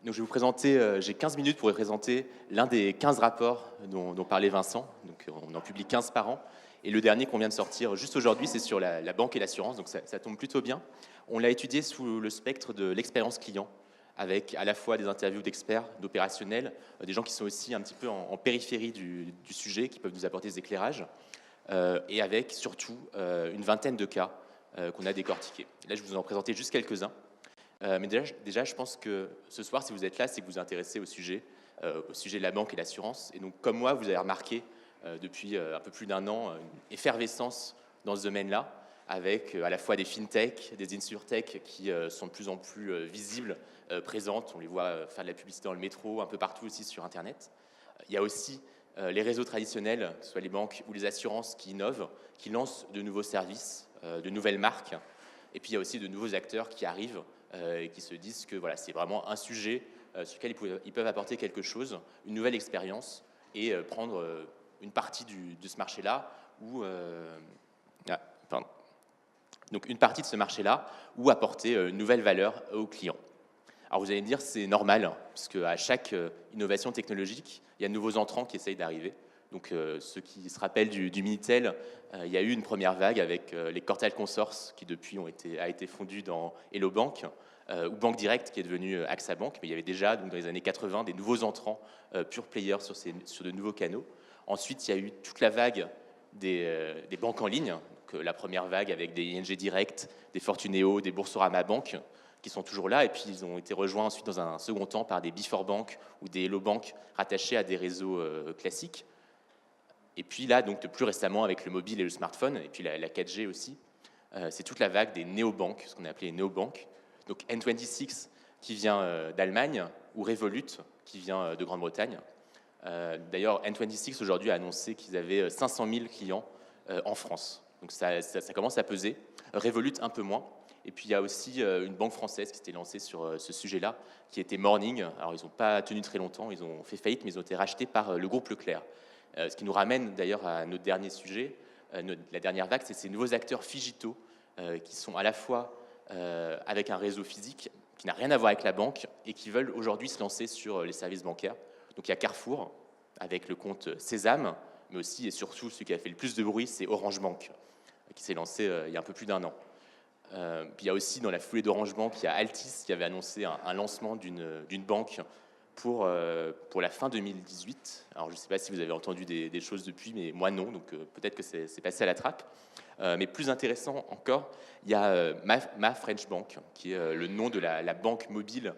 Donc, je vais vous présenter, j'ai 15 minutes pour vous présenter l'un des 15 rapports dont parlait Vincent. Donc, on en publie 15 par an. Et le dernier qu'on vient de sortir juste aujourd'hui, c'est sur la banque et l'assurance. Donc, ça tombe plutôt bien. On l'a étudié sous le spectre de l'expérience client, avec à la fois des interviews d'experts, d'opérationnels, des gens qui sont aussi un petit peu en périphérie du sujet, qui peuvent nous apporter des éclairages, et avec surtout une vingtaine de cas qu'on a décortiqués. Là, je vais vous en présenter juste quelques-uns. Mais déjà, je pense que ce soir, si vous êtes là, c'est que vous vous intéressez au sujet de la banque et l'assurance. Et donc, comme moi, vous avez remarqué depuis un peu plus d'un an une effervescence dans ce domaine-là, avec à la fois des fintech, des insurtech qui sont de plus en plus visibles, présentes. On les voit faire de la publicité dans le métro, un peu partout aussi sur Internet. Il y a aussi les réseaux traditionnels, que ce soit les banques ou les assurances, qui innovent, qui lancent de nouveaux services, de nouvelles marques. Et puis, il y a aussi de nouveaux acteurs qui arrivent et qui se disent que voilà, c'est vraiment un sujet sur lequel ils peuvent apporter quelque chose, une nouvelle expérience, et prendre une partie de ce marché-là, donc une partie de ce marché-là, ou apporter une nouvelle valeur aux clients. Alors vous allez me dire, c'est normal, hein, puisque à chaque innovation technologique, il y a de nouveaux entrants qui essayent d'arriver. Donc ceux qui se rappellent du Minitel, il y a eu une première vague avec les Cortal Consorts, qui depuis a été fondu dans Hello Bank, ou Banque Direct, qui est devenu AXA Bank. Mais il y avait déjà, donc, dans les années 80, des nouveaux entrants pure players sur de nouveaux canaux. Ensuite, il y a eu toute la vague des banques en ligne. Donc, la première vague avec des ING Direct, des Fortuneo, des Boursorama Bank, qui sont toujours là, et puis ils ont été rejoints ensuite dans un second temps par des Before Bank ou des Hello Bank rattachés à des réseaux classiques. Et puis là, donc plus récemment, avec le mobile et le smartphone, et puis la 4G aussi, c'est toute la vague des néobanques, ce qu'on a appelé les néobanques. Donc N26 qui vient d'Allemagne, ou Revolut qui vient de Grande-Bretagne. D'ailleurs, N26 aujourd'hui a annoncé qu'ils avaient 500 000 clients en France. Donc ça commence à peser. Revolut un peu moins. Et puis il y a aussi une banque française qui s'était lancée sur ce sujet-là, qui était Morning. Alors ils n'ont pas tenu très longtemps, ils ont fait faillite, mais ils ont été rachetés par le groupe Leclerc. Ce qui nous ramène d'ailleurs à notre dernier sujet, la dernière vague, c'est ces nouveaux acteurs phygitaux qui sont à la fois avec un réseau physique qui n'a rien à voir avec la banque et qui veulent aujourd'hui se lancer sur les services bancaires. Donc il y a Carrefour avec le compte Sésame, mais aussi et surtout celui qui a fait le plus de bruit, c'est Orange Bank, qui s'est lancé il y a un peu plus d'un an. Puis il y a aussi dans la foulée d'Orange Bank, il y a Altis qui avait annoncé un lancement d'une banque pour la fin 2018. Alors je ne sais pas si vous avez entendu des choses depuis, mais moi non, donc peut-être que c'est passé à la trappe. Mais plus intéressant encore, il y a Ma French Bank, qui est le nom de la banque mobile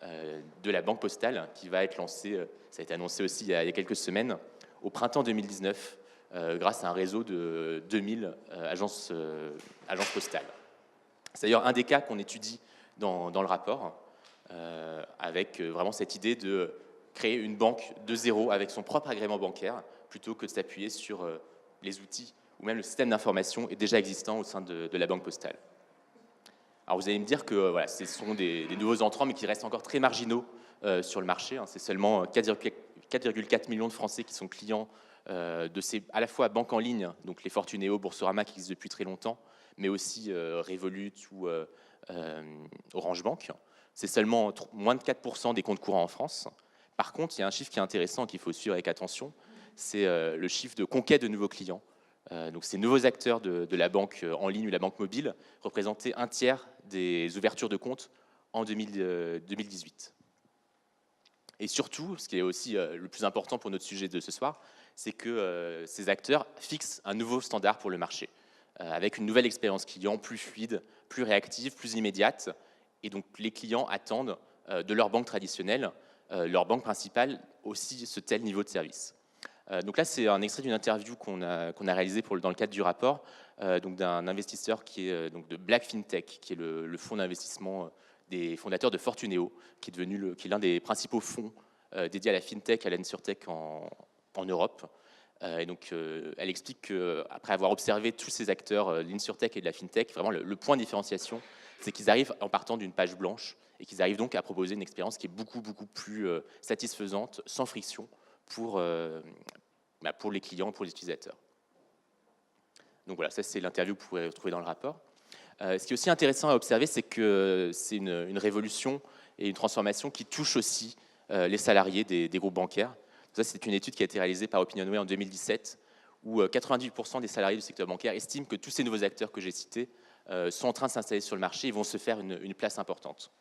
de la Banque Postale, qui va être lancée, ça a été annoncé aussi il y a quelques semaines, au printemps 2019, grâce à un réseau de 2000 agences postales. C'est d'ailleurs un des cas qu'on étudie dans le rapport, avec vraiment cette idée de créer une banque de zéro avec son propre agrément bancaire, plutôt que de s'appuyer sur les outils ou même le système d'information est déjà existant au sein de la Banque Postale. Alors vous allez me dire que voilà, ce sont des nouveaux entrants, mais qui restent encore très marginaux sur le marché. Hein. C'est seulement 4,4 millions de Français qui sont clients de ces à la fois banques en ligne, donc les Fortuneo, Boursorama qui existent depuis très longtemps, mais aussi Revolut ou Orange Bank. C'est seulement moins de 4% des comptes courants en France. Par contre, il y a un chiffre qui est intéressant qu'il faut suivre avec attention, c'est le chiffre de conquête de nouveaux clients. Donc ces nouveaux acteurs de la banque en ligne ou la banque mobile représentaient un tiers des ouvertures de comptes en 2018. Et surtout, ce qui est aussi le plus important pour notre sujet de ce soir, c'est que ces acteurs fixent un nouveau standard pour le marché, avec une nouvelle expérience client plus fluide, plus réactive, plus immédiate. Et donc les clients attendent de leur banque traditionnelle, leur banque principale, aussi ce tel niveau de service. Donc là, c'est un extrait d'une interview qu'on a réalisée dans le cadre du rapport, donc d'un investisseur qui est donc de Black FinTech, qui est le fonds d'investissement des fondateurs de Fortuneo, qui est l'un des principaux fonds dédiés à la FinTech, à l'InsurTech en Europe. Et donc, elle explique qu'après avoir observé tous ces acteurs, l'InsurTech et de la FinTech, vraiment le point de différenciation, c'est qu'ils arrivent en partant d'une page blanche et qu'ils arrivent donc à proposer une expérience qui est beaucoup plus satisfaisante, sans friction, pour les clients, pour les utilisateurs. Donc voilà, ça c'est l'interview que vous pouvez retrouver dans le rapport. Ce qui est aussi intéressant à observer, c'est que c'est une révolution et une transformation qui touche aussi les salariés des groupes bancaires. Ça, c'est une étude qui a été réalisée par Opinionway en 2017, où 98% des salariés du secteur bancaire estiment que tous ces nouveaux acteurs que j'ai cités sont en train de s'installer sur le marché et vont se faire une place importante.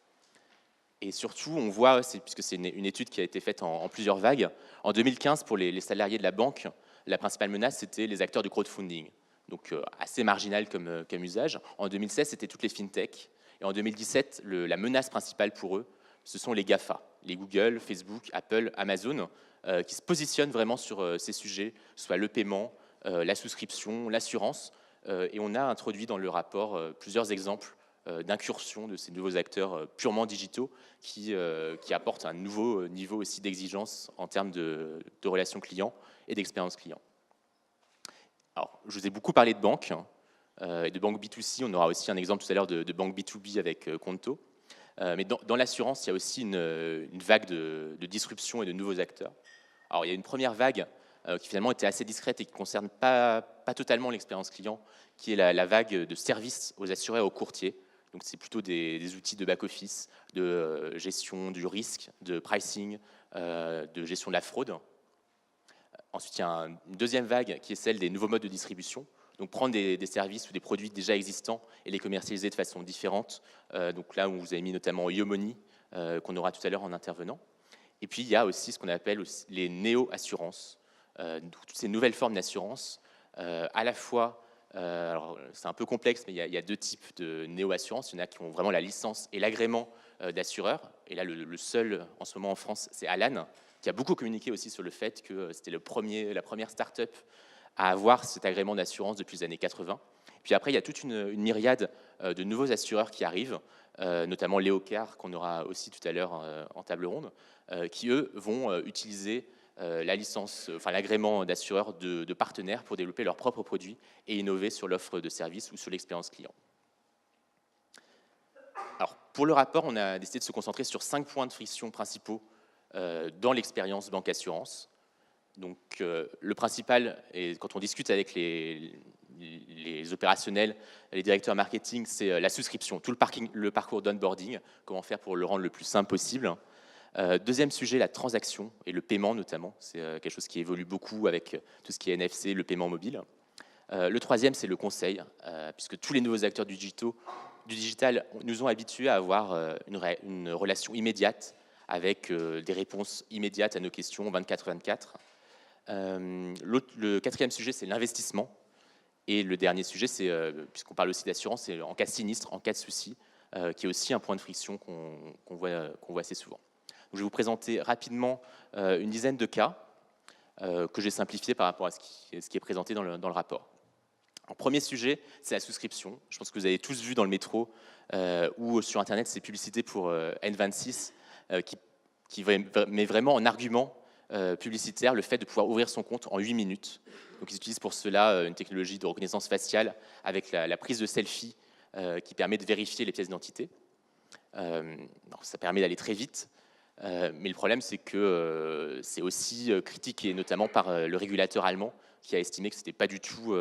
Et surtout, on voit, puisque c'est une étude qui a été faite en plusieurs vagues, en 2015, pour les salariés de la banque, la principale menace, c'était les acteurs du crowdfunding, donc assez marginal comme usage. En 2016, c'était toutes les fintechs. Et en 2017, la menace principale pour eux, ce sont les GAFA, les Google, Facebook, Apple, Amazon, qui se positionnent vraiment sur ces sujets, soit le paiement, la souscription, l'assurance. Et on a introduit dans le rapport plusieurs exemples d'incursion de ces nouveaux acteurs purement digitaux qui apportent un nouveau niveau aussi d'exigence en termes de relations clients et d'expérience client. Alors, je vous ai beaucoup parlé de banques et de banques B2C. On aura aussi un exemple tout à l'heure de banque B2B avec Conto. Mais dans l'assurance, il y a aussi une vague de disruption et de nouveaux acteurs. Alors, il y a une première vague qui finalement était assez discrète et qui ne concerne pas totalement l'expérience client, qui est la vague de services aux assurés et aux courtiers. Donc, c'est plutôt des outils de back-office, de gestion du risque, de pricing, de gestion de la fraude. Ensuite, il y a une deuxième vague qui est celle des nouveaux modes de distribution. Donc, prendre des services ou des produits déjà existants et les commercialiser de façon différente. Donc là, on vous a mis notamment YoMoney, qu'on aura tout à l'heure en intervenant. Et puis, il y a aussi ce qu'on appelle aussi les néo-assurances, toutes ces nouvelles formes d'assurance, à la fois, alors c'est un peu complexe, mais il y a deux types de néo-assurances. Il y en a qui ont vraiment la licence et l'agrément d'assureur. Et là, le seul en ce moment en France, c'est Alan, qui a beaucoup communiqué aussi sur le fait que c'était la première start-up à avoir cet agrément d'assurance depuis les années 80. Puis après, il y a toute une myriade de nouveaux assureurs qui arrivent, notamment Léocard, qu'on aura aussi tout à l'heure en table ronde, qui, eux, vont utiliser la licence, enfin l'agrément d'assureur de partenaires pour développer leurs propres produits et innover sur l'offre de services ou sur l'expérience client. Alors, pour le rapport, on a décidé de se concentrer sur 5 points de friction principaux dans l'expérience banque-assurance. Donc, le principal, et quand on discute avec les opérationnels, les directeurs marketing, c'est la souscription, tout le parcours d'onboarding, comment faire pour le rendre le plus simple possible. Deuxième sujet, la transaction et le paiement notamment. C'est quelque chose qui évolue beaucoup avec tout ce qui est NFC, le paiement mobile. Le troisième, c'est le conseil, puisque tous les nouveaux acteurs du digital nous ont habitués à avoir une relation immédiate avec des réponses immédiates à nos questions 24/24. Le quatrième sujet, c'est l'investissement. Et le dernier sujet, c'est, puisqu'on parle aussi d'assurance, c'est en cas de sinistre, en cas de souci, qui est aussi un point de friction qu'on voit assez souvent. Donc, je vais vous présenter rapidement une dizaine de cas que j'ai simplifiés par rapport à ce qui est présenté dans le rapport. Le premier sujet, c'est la souscription. Je pense que vous avez tous vu dans le métro ou sur Internet ces publicités pour N26 qui met vraiment en argument publicitaire le fait de pouvoir ouvrir son compte en 8 minutes. Donc, ils utilisent pour cela une technologie de reconnaissance faciale avec la prise de selfie qui permet de vérifier les pièces d'identité. Ça permet d'aller très vite, mais le problème, c'est que c'est aussi critiqué, notamment par le régulateur allemand qui a estimé que ce n'était pas du tout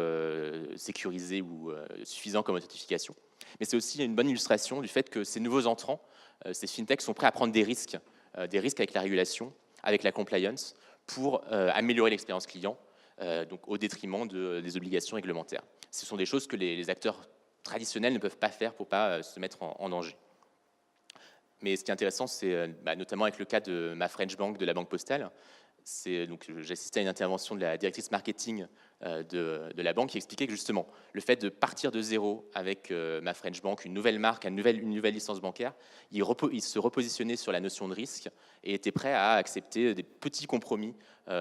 sécurisé ou suffisant comme authentification. Mais c'est aussi une bonne illustration du fait que ces nouveaux entrants, ces fintechs, sont prêts à prendre des risques avec la régulation, avec la compliance, pour améliorer l'expérience client, donc au détriment des obligations réglementaires. Ce sont des choses que les acteurs traditionnels ne peuvent pas faire pour ne pas se mettre en danger. Mais ce qui est intéressant, c'est notamment avec le cas de ma French Bank, de la Banque Postale. J'ai assisté à une intervention de la directrice marketing de la banque qui expliquait que justement, le fait de partir de zéro avec ma French Bank, une nouvelle marque, une nouvelle licence bancaire, il se repositionnait sur la notion de risque et était prêt à accepter des petits compromis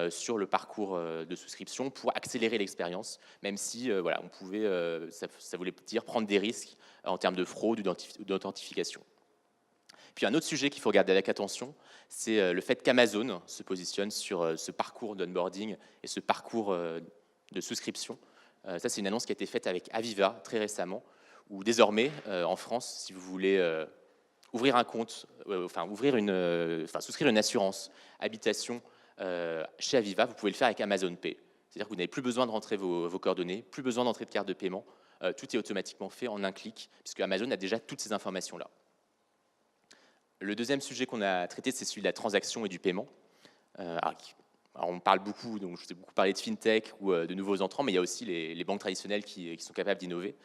sur le parcours de souscription pour accélérer l'expérience, même si on pouvait, ça voulait dire prendre des risques en termes de fraude ou d'authentification. Puis un autre sujet qu'il faut regarder avec attention, c'est le fait qu'Amazon se positionne sur ce parcours d'onboarding et ce parcours de souscription. Ça, c'est une annonce qui a été faite avec Aviva très récemment, où désormais, en France, si vous voulez ouvrir un compte, souscrire une assurance habitation chez Aviva, vous pouvez le faire avec Amazon Pay. C'est-à-dire que vous n'avez plus besoin de rentrer vos coordonnées, plus besoin d'entrer de carte de paiement. Tout est automatiquement fait en un clic, puisque Amazon a déjà toutes ces informations-là. Le deuxième sujet qu'on a traité, c'est celui de la transaction et du paiement. Alors, on parle beaucoup, donc je vous ai beaucoup parlé de fintech ou de nouveaux entrants, mais il y a aussi les banques traditionnelles qui sont capables d'innover.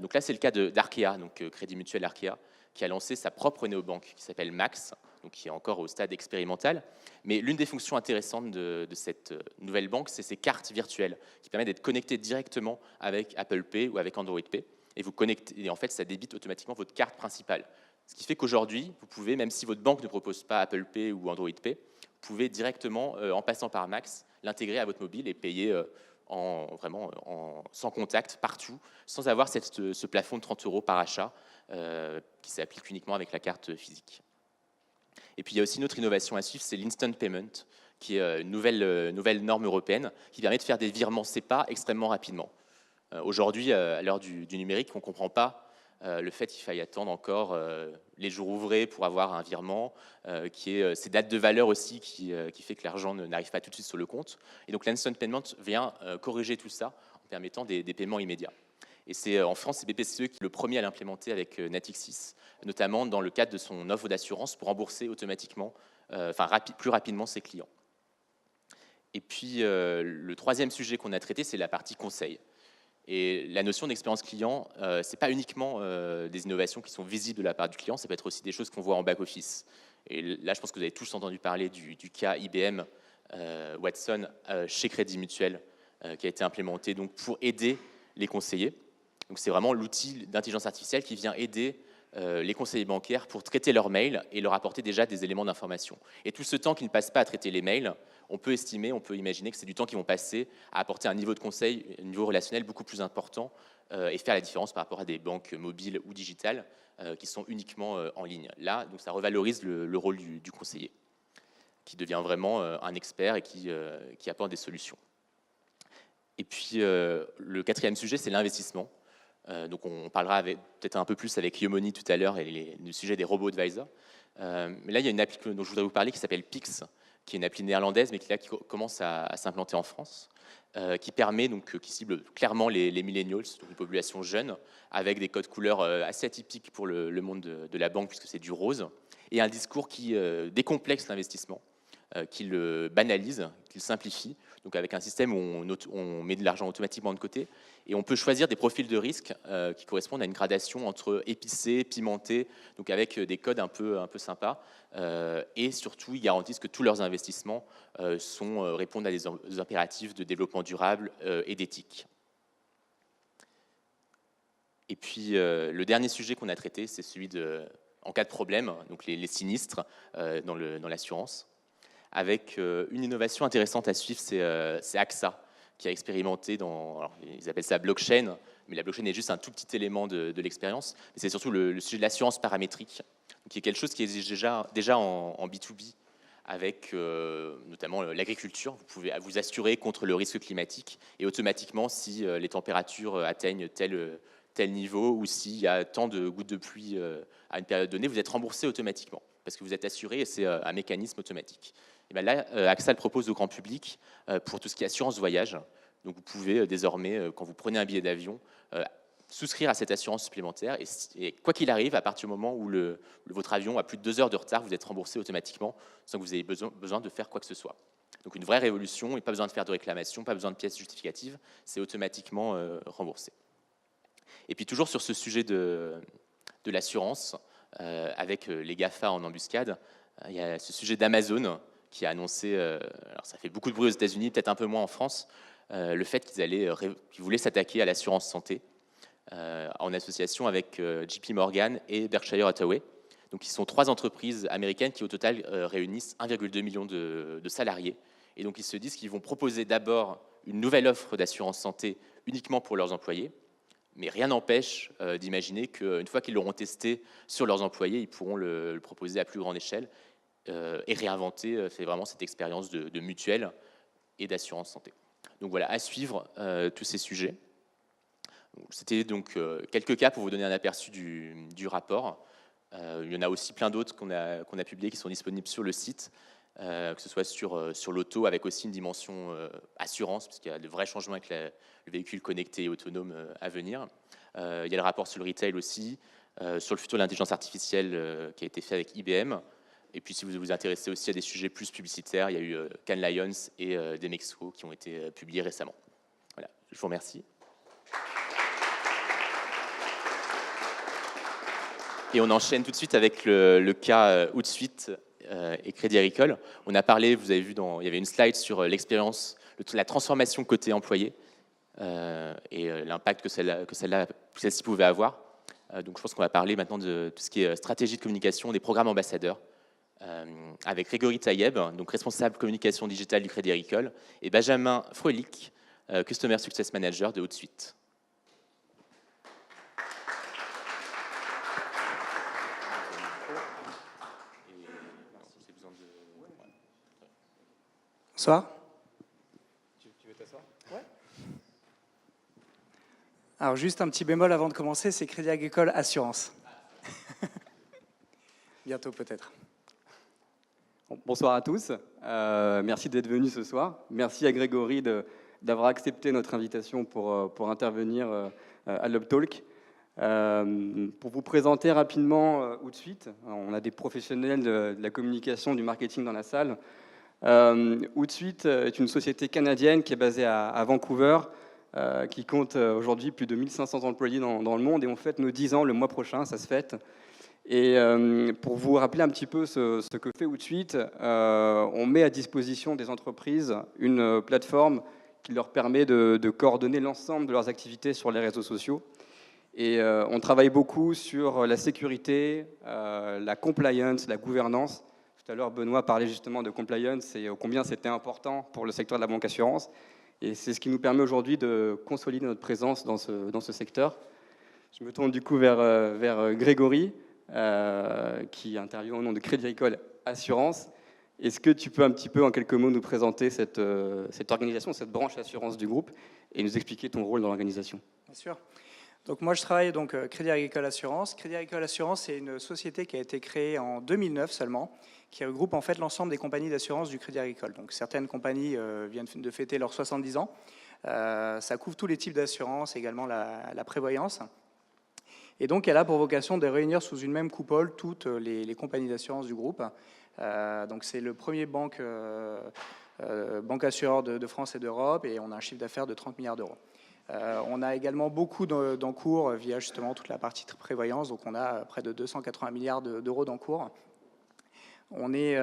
Donc là, c'est le cas d'Arkea, donc Crédit Mutuel Arkea, qui a lancé sa propre néobanque qui s'appelle Max, donc qui est encore au stade expérimental. Mais l'une des fonctions intéressantes de cette nouvelle banque, c'est ces cartes virtuelles qui permettent d'être connectées directement avec Apple Pay ou avec Android Pay. Et vous connectez, et en fait, ça débite automatiquement votre carte principale. Ce qui fait qu'aujourd'hui, vous pouvez, même si votre banque ne propose pas Apple Pay ou Android Pay, vous pouvez directement, en passant par Max, l'intégrer à votre mobile et payer sans contact, partout, sans avoir ce plafond de 30 € par achat qui s'applique uniquement avec la carte physique. Et puis il y a aussi une autre innovation à suivre, c'est l'Instant Payment, qui est une nouvelle norme européenne qui permet de faire des virements SEPA extrêmement rapidement. Aujourd'hui, à l'heure du numérique, on ne comprend pas le fait qu'il faille attendre encore les jours ouvrés pour avoir un virement, qui est ces dates de valeur aussi qui fait que l'argent n'arrive pas tout de suite sur le compte. Et donc l'Instant Payment vient corriger tout ça en permettant des paiements immédiats. Et c'est en France, c'est BPCE qui est le premier à l'implémenter avec Natixis, notamment dans le cadre de son offre d'assurance pour rembourser automatiquement, plus rapidement ses clients. Et puis le troisième sujet qu'on a traité, c'est la partie conseil. Et la notion d'expérience client, ce n'est pas uniquement des innovations qui sont visibles de la part du client, ça peut être aussi des choses qu'on voit en back-office. Et là, je pense que vous avez tous entendu parler du cas IBM Watson chez Crédit Mutuel, qui a été implémenté donc, pour aider les conseillers. Donc, c'est vraiment l'outil d'intelligence artificielle qui vient aider les conseillers bancaires pour traiter leurs mails et leur apporter déjà des éléments d'information. Et tout ce temps qu'ils ne passent pas à traiter les mails, on peut imaginer que c'est du temps qu'ils vont passer à apporter un niveau de conseil, un niveau relationnel beaucoup plus important et faire la différence par rapport à des banques mobiles ou digitales qui sont uniquement en ligne. Là, donc, ça revalorise le rôle du conseiller, qui devient vraiment un expert et qui apporte des solutions. Et puis, le quatrième sujet, c'est l'investissement. Donc on parlera peut-être un peu plus avec Yomoni tout à l'heure et le sujet des robots advisors. Mais là, il y a une appli dont je voudrais vous parler qui s'appelle Pix, qui est une appli néerlandaise, mais qui commence à s'implanter en France, qui permet, qui cible clairement les millennials, donc une population jeune, avec des codes couleurs assez atypiques pour le monde de la banque, puisque c'est du rose, et un discours qui décomplexe l'investissement, qui le banalise, qui le simplifie, donc avec un système où on met de l'argent automatiquement de côté, et on peut choisir des profils de risque qui correspondent à une gradation entre épicé, pimenté, donc avec des codes un peu sympas, et surtout ils garantissent que tous leurs investissements répondent à des impératifs de développement durable et d'éthique. Et puis le dernier sujet qu'on a traité, c'est celui en cas de problème, donc les sinistres dans l'assurance, avec une innovation intéressante à suivre, c'est AXA, qui a expérimenté ils appellent ça blockchain, mais la blockchain est juste un tout petit élément de l'expérience, mais c'est surtout le sujet de l'assurance paramétrique, qui est quelque chose qui est déjà en B2B, avec notamment l'agriculture. Vous pouvez vous assurer contre le risque climatique, et automatiquement, si les températures atteignent tel niveau, ou s'il y a tant de gouttes de pluie à une période donnée, vous êtes remboursé automatiquement, parce que vous êtes assuré, et c'est un mécanisme automatique. Et bien là, AXA le propose au grand public pour tout ce qui est assurance voyage. Donc vous pouvez désormais, quand vous prenez un billet d'avion, souscrire à cette assurance supplémentaire. Et quoi qu'il arrive, à partir du moment où votre avion a plus de 2 heures de retard, vous êtes remboursé automatiquement sans que vous ayez besoin de faire quoi que ce soit. Donc une vraie révolution, et pas besoin de faire de réclamation, pas besoin de pièces justificatives, c'est automatiquement remboursé. Et puis toujours sur ce sujet de l'assurance, avec les GAFA en embuscade, il y a ce sujet d'Amazon qui a annoncé, alors ça fait beaucoup de bruit aux États-Unis, peut-être un peu moins en France, le fait qu'ils voulaient s'attaquer à l'assurance santé en association avec JP Morgan et Berkshire Hathaway. Donc, ils sont 3 entreprises américaines qui, au total, réunissent 1,2 million de salariés. Et donc, ils se disent qu'ils vont proposer d'abord une nouvelle offre d'assurance santé uniquement pour leurs employés. Mais rien n'empêche d'imaginer qu'une fois qu'ils l'auront testé sur leurs employés, ils pourront le proposer à plus grande échelle et réinventer vraiment cette expérience de mutuelle et d'assurance santé. Donc voilà, à suivre tous ces sujets. C'était donc quelques cas pour vous donner un aperçu du rapport. Il y en a aussi plein d'autres qu'on a publiés qui sont disponibles sur le site, que ce soit sur l'auto, avec aussi une dimension assurance, parce qu'il y a de vrais changements avec le véhicule connecté et autonome à venir. Il y a le rapport sur le retail aussi, sur le futur de l'intelligence artificielle qui a été fait avec IBM. Et puis, si vous vous intéressez aussi à des sujets plus publicitaires, il y a eu Cannes Lions et Demexco qui ont été publiés récemment. Voilà, je vous remercie. Et on enchaîne tout de suite avec le cas Hootsuite et Crédit Agricole. On a parlé, vous avez vu, il y avait une slide sur l'expérience, la transformation côté employé et l'impact que celle-ci pouvait avoir. Donc je pense qu'on va parler maintenant de tout ce qui est stratégie de communication, des programmes ambassadeurs, avec Grégory Taïeb, donc responsable communication digitale du Crédit Agricole, et Benjamin Froelich, Customer Success Manager de Hootsuite. Bonsoir. Tu veux t'asseoir ? Ouais. Alors, juste un petit bémol avant de commencer, c'est Crédit Agricole Assurance. Bientôt peut-être. Bonsoir à tous. Merci d'être venus ce soir. Merci à Grégory d'avoir accepté notre invitation pour intervenir à l'UpTalk. Pour vous présenter rapidement Hootsuite, on a des professionnels de la communication, du marketing dans la salle. Hootsuite est une société canadienne qui est basée à Vancouver, qui compte aujourd'hui plus de 1500 employés dans le monde, et on fête nos 10 ans le mois prochain, ça se fête. Et pour vous rappeler un petit peu ce que fait Hootsuite, on met à disposition des entreprises une plateforme qui leur permet de coordonner l'ensemble de leurs activités sur les réseaux sociaux. Et on travaille beaucoup sur la sécurité, la compliance, la gouvernance. Tout à l'heure, Benoît parlait justement de compliance et combien c'était important pour le secteur de la banque assurance. Et c'est ce qui nous permet aujourd'hui de consolider notre présence dans ce secteur. Je me tourne du coup vers Grégory, qui intervient au nom de Crédit Agricole Assurance. Est-ce que tu peux un petit peu, en quelques mots, nous présenter cette organisation, cette branche assurance du groupe, et nous expliquer ton rôle dans l'organisation ? Bien sûr. Donc moi, je travaille donc Crédit Agricole Assurance. Crédit Agricole Assurance, c'est une société qui a été créée en 2009 seulement, qui regroupe en fait l'ensemble des compagnies d'assurance du Crédit Agricole. Donc certaines compagnies viennent de fêter leurs 70 ans. Ça couvre tous les types d'assurance, également la prévoyance. Et donc elle a pour vocation de réunir sous une même coupole toutes les compagnies d'assurance du groupe. Donc c'est le premier banque assureur de France et d'Europe, et on a un chiffre d'affaires de 30 milliards d'euros. On a également beaucoup d'encours via justement toute la partie prévoyance, donc on a près de 280 milliards d'euros d'encours. On est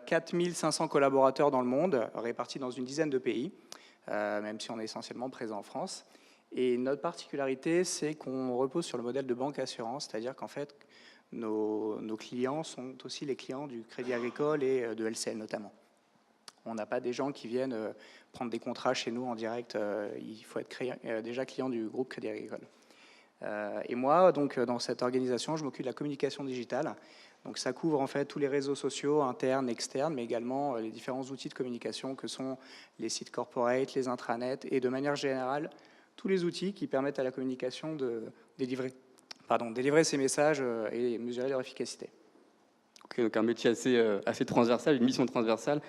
4500 collaborateurs dans le monde, répartis dans une dizaine de pays, même si on est essentiellement présent en France. Et notre particularité, c'est qu'on repose sur le modèle de banque assurance, c'est-à-dire qu'en fait, nos clients sont aussi les clients du Crédit Agricole et de LCL notamment. On n'a pas des gens qui viennent prendre des contrats chez nous en direct. Il faut être déjà client du groupe Crédit Agricole. Et moi, donc, dans cette organisation, je m'occupe de la communication digitale. Donc, ça couvre en fait tous les réseaux sociaux, internes, externes, mais également les différents outils de communication que sont les sites corporate, les intranets, et de manière générale, tous les outils qui permettent à la communication de délivrer ces messages et mesurer leur efficacité. Ok, donc un métier assez transversal, une mission transversale.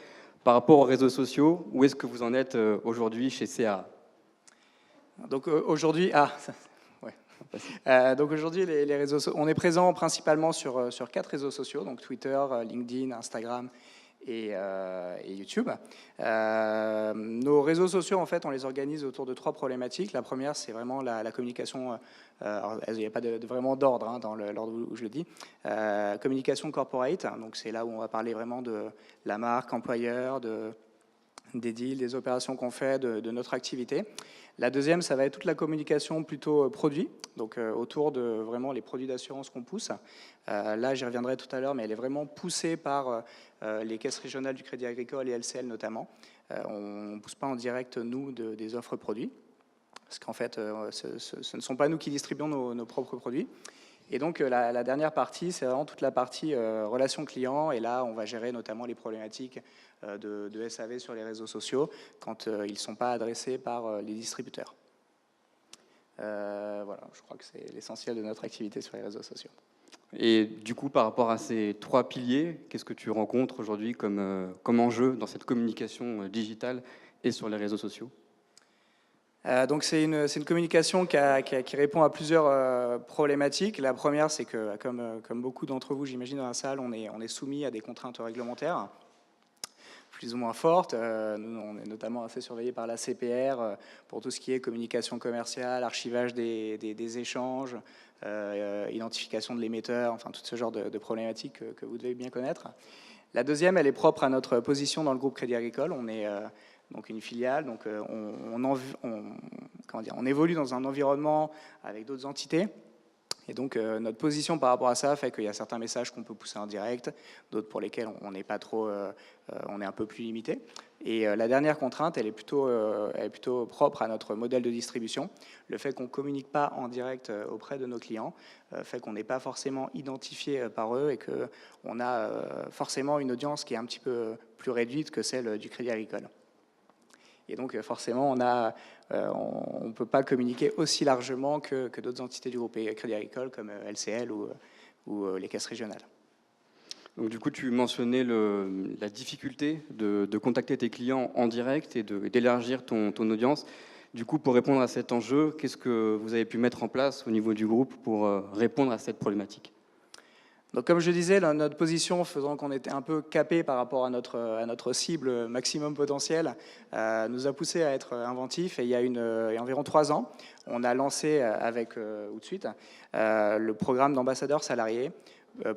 Par rapport aux réseaux sociaux, où est-ce que vous en êtes aujourd'hui chez CA ? Donc aujourd'hui, donc aujourd'hui, les réseaux, on est présent principalement sur 4 réseaux sociaux, donc Twitter, LinkedIn, Instagram et YouTube. Nos réseaux sociaux, en fait, on les organise autour de 3 problématiques. La première, c'est vraiment la communication. Alors, il n'y a pas vraiment d'ordre dans l'ordre où je le dis. Communication corporate, donc c'est là où on va parler vraiment de la marque, employeur, des deals, des opérations qu'on fait, de notre activité. La deuxième, ça va être toute la communication plutôt produit, donc autour de vraiment les produits d'assurance qu'on pousse. Là, j'y reviendrai tout à l'heure, mais elle est vraiment poussée par les caisses régionales du Crédit Agricole et LCL notamment. On ne pousse pas en direct, nous, des offres produits, parce qu'en fait, ce ne sont pas nous qui distribuons nos propres produits. Et donc, la dernière partie, c'est vraiment toute la partie relations clients, et là, on va gérer notamment les problématiques de SAV sur les réseaux sociaux quand ils ne sont pas adressés par les distributeurs. Voilà, je crois que c'est l'essentiel de notre activité sur les réseaux sociaux. Et du coup, par rapport à ces 3 piliers, qu'est-ce que tu rencontres aujourd'hui comme enjeu dans cette communication digitale et sur les réseaux sociaux ? Donc c'est une communication qui répond à plusieurs problématiques. La première, c'est que, comme beaucoup d'entre vous, j'imagine, dans la salle, on est soumis à des contraintes réglementaires plus ou moins fortes. Nous, on est notamment assez surveillés par la CPR pour tout ce qui est communication commerciale, archivage des échanges, identification de l'émetteur, enfin tout ce genre de problématiques que vous devez bien connaître. La deuxième, elle est propre à notre position dans le groupe Crédit Agricole. On est donc une filiale, donc on évolue dans un environnement avec d'autres entités. Et donc notre position par rapport à ça fait qu'il y a certains messages qu'on peut pousser en direct, d'autres pour lesquels on n'est pas trop, on est un peu plus limité. Et la dernière contrainte, elle est plutôt propre à notre modèle de distribution. Le fait qu'on ne communique pas en direct auprès de nos clients fait qu'on n'est pas forcément identifié par eux et qu'on a forcément une audience qui est un petit peu plus réduite que celle du Crédit Agricole. Et donc forcément, on ne peut pas communiquer aussi largement que d'autres entités du groupe Crédit Agricole comme LCL ou les caisses régionales. Donc du coup, tu mentionnais la difficulté de contacter tes clients en direct et d'élargir ton audience. Du coup, pour répondre à cet enjeu, qu'est-ce que vous avez pu mettre en place au niveau du groupe pour répondre à cette problématique ? Donc, comme je disais, notre position faisant qu'on était un peu capé par rapport à notre cible maximum potentiel, nous a poussé à être inventifs. Et il y a environ 3 ans, on a lancé avec Outsuite le programme d'ambassadeurs salariés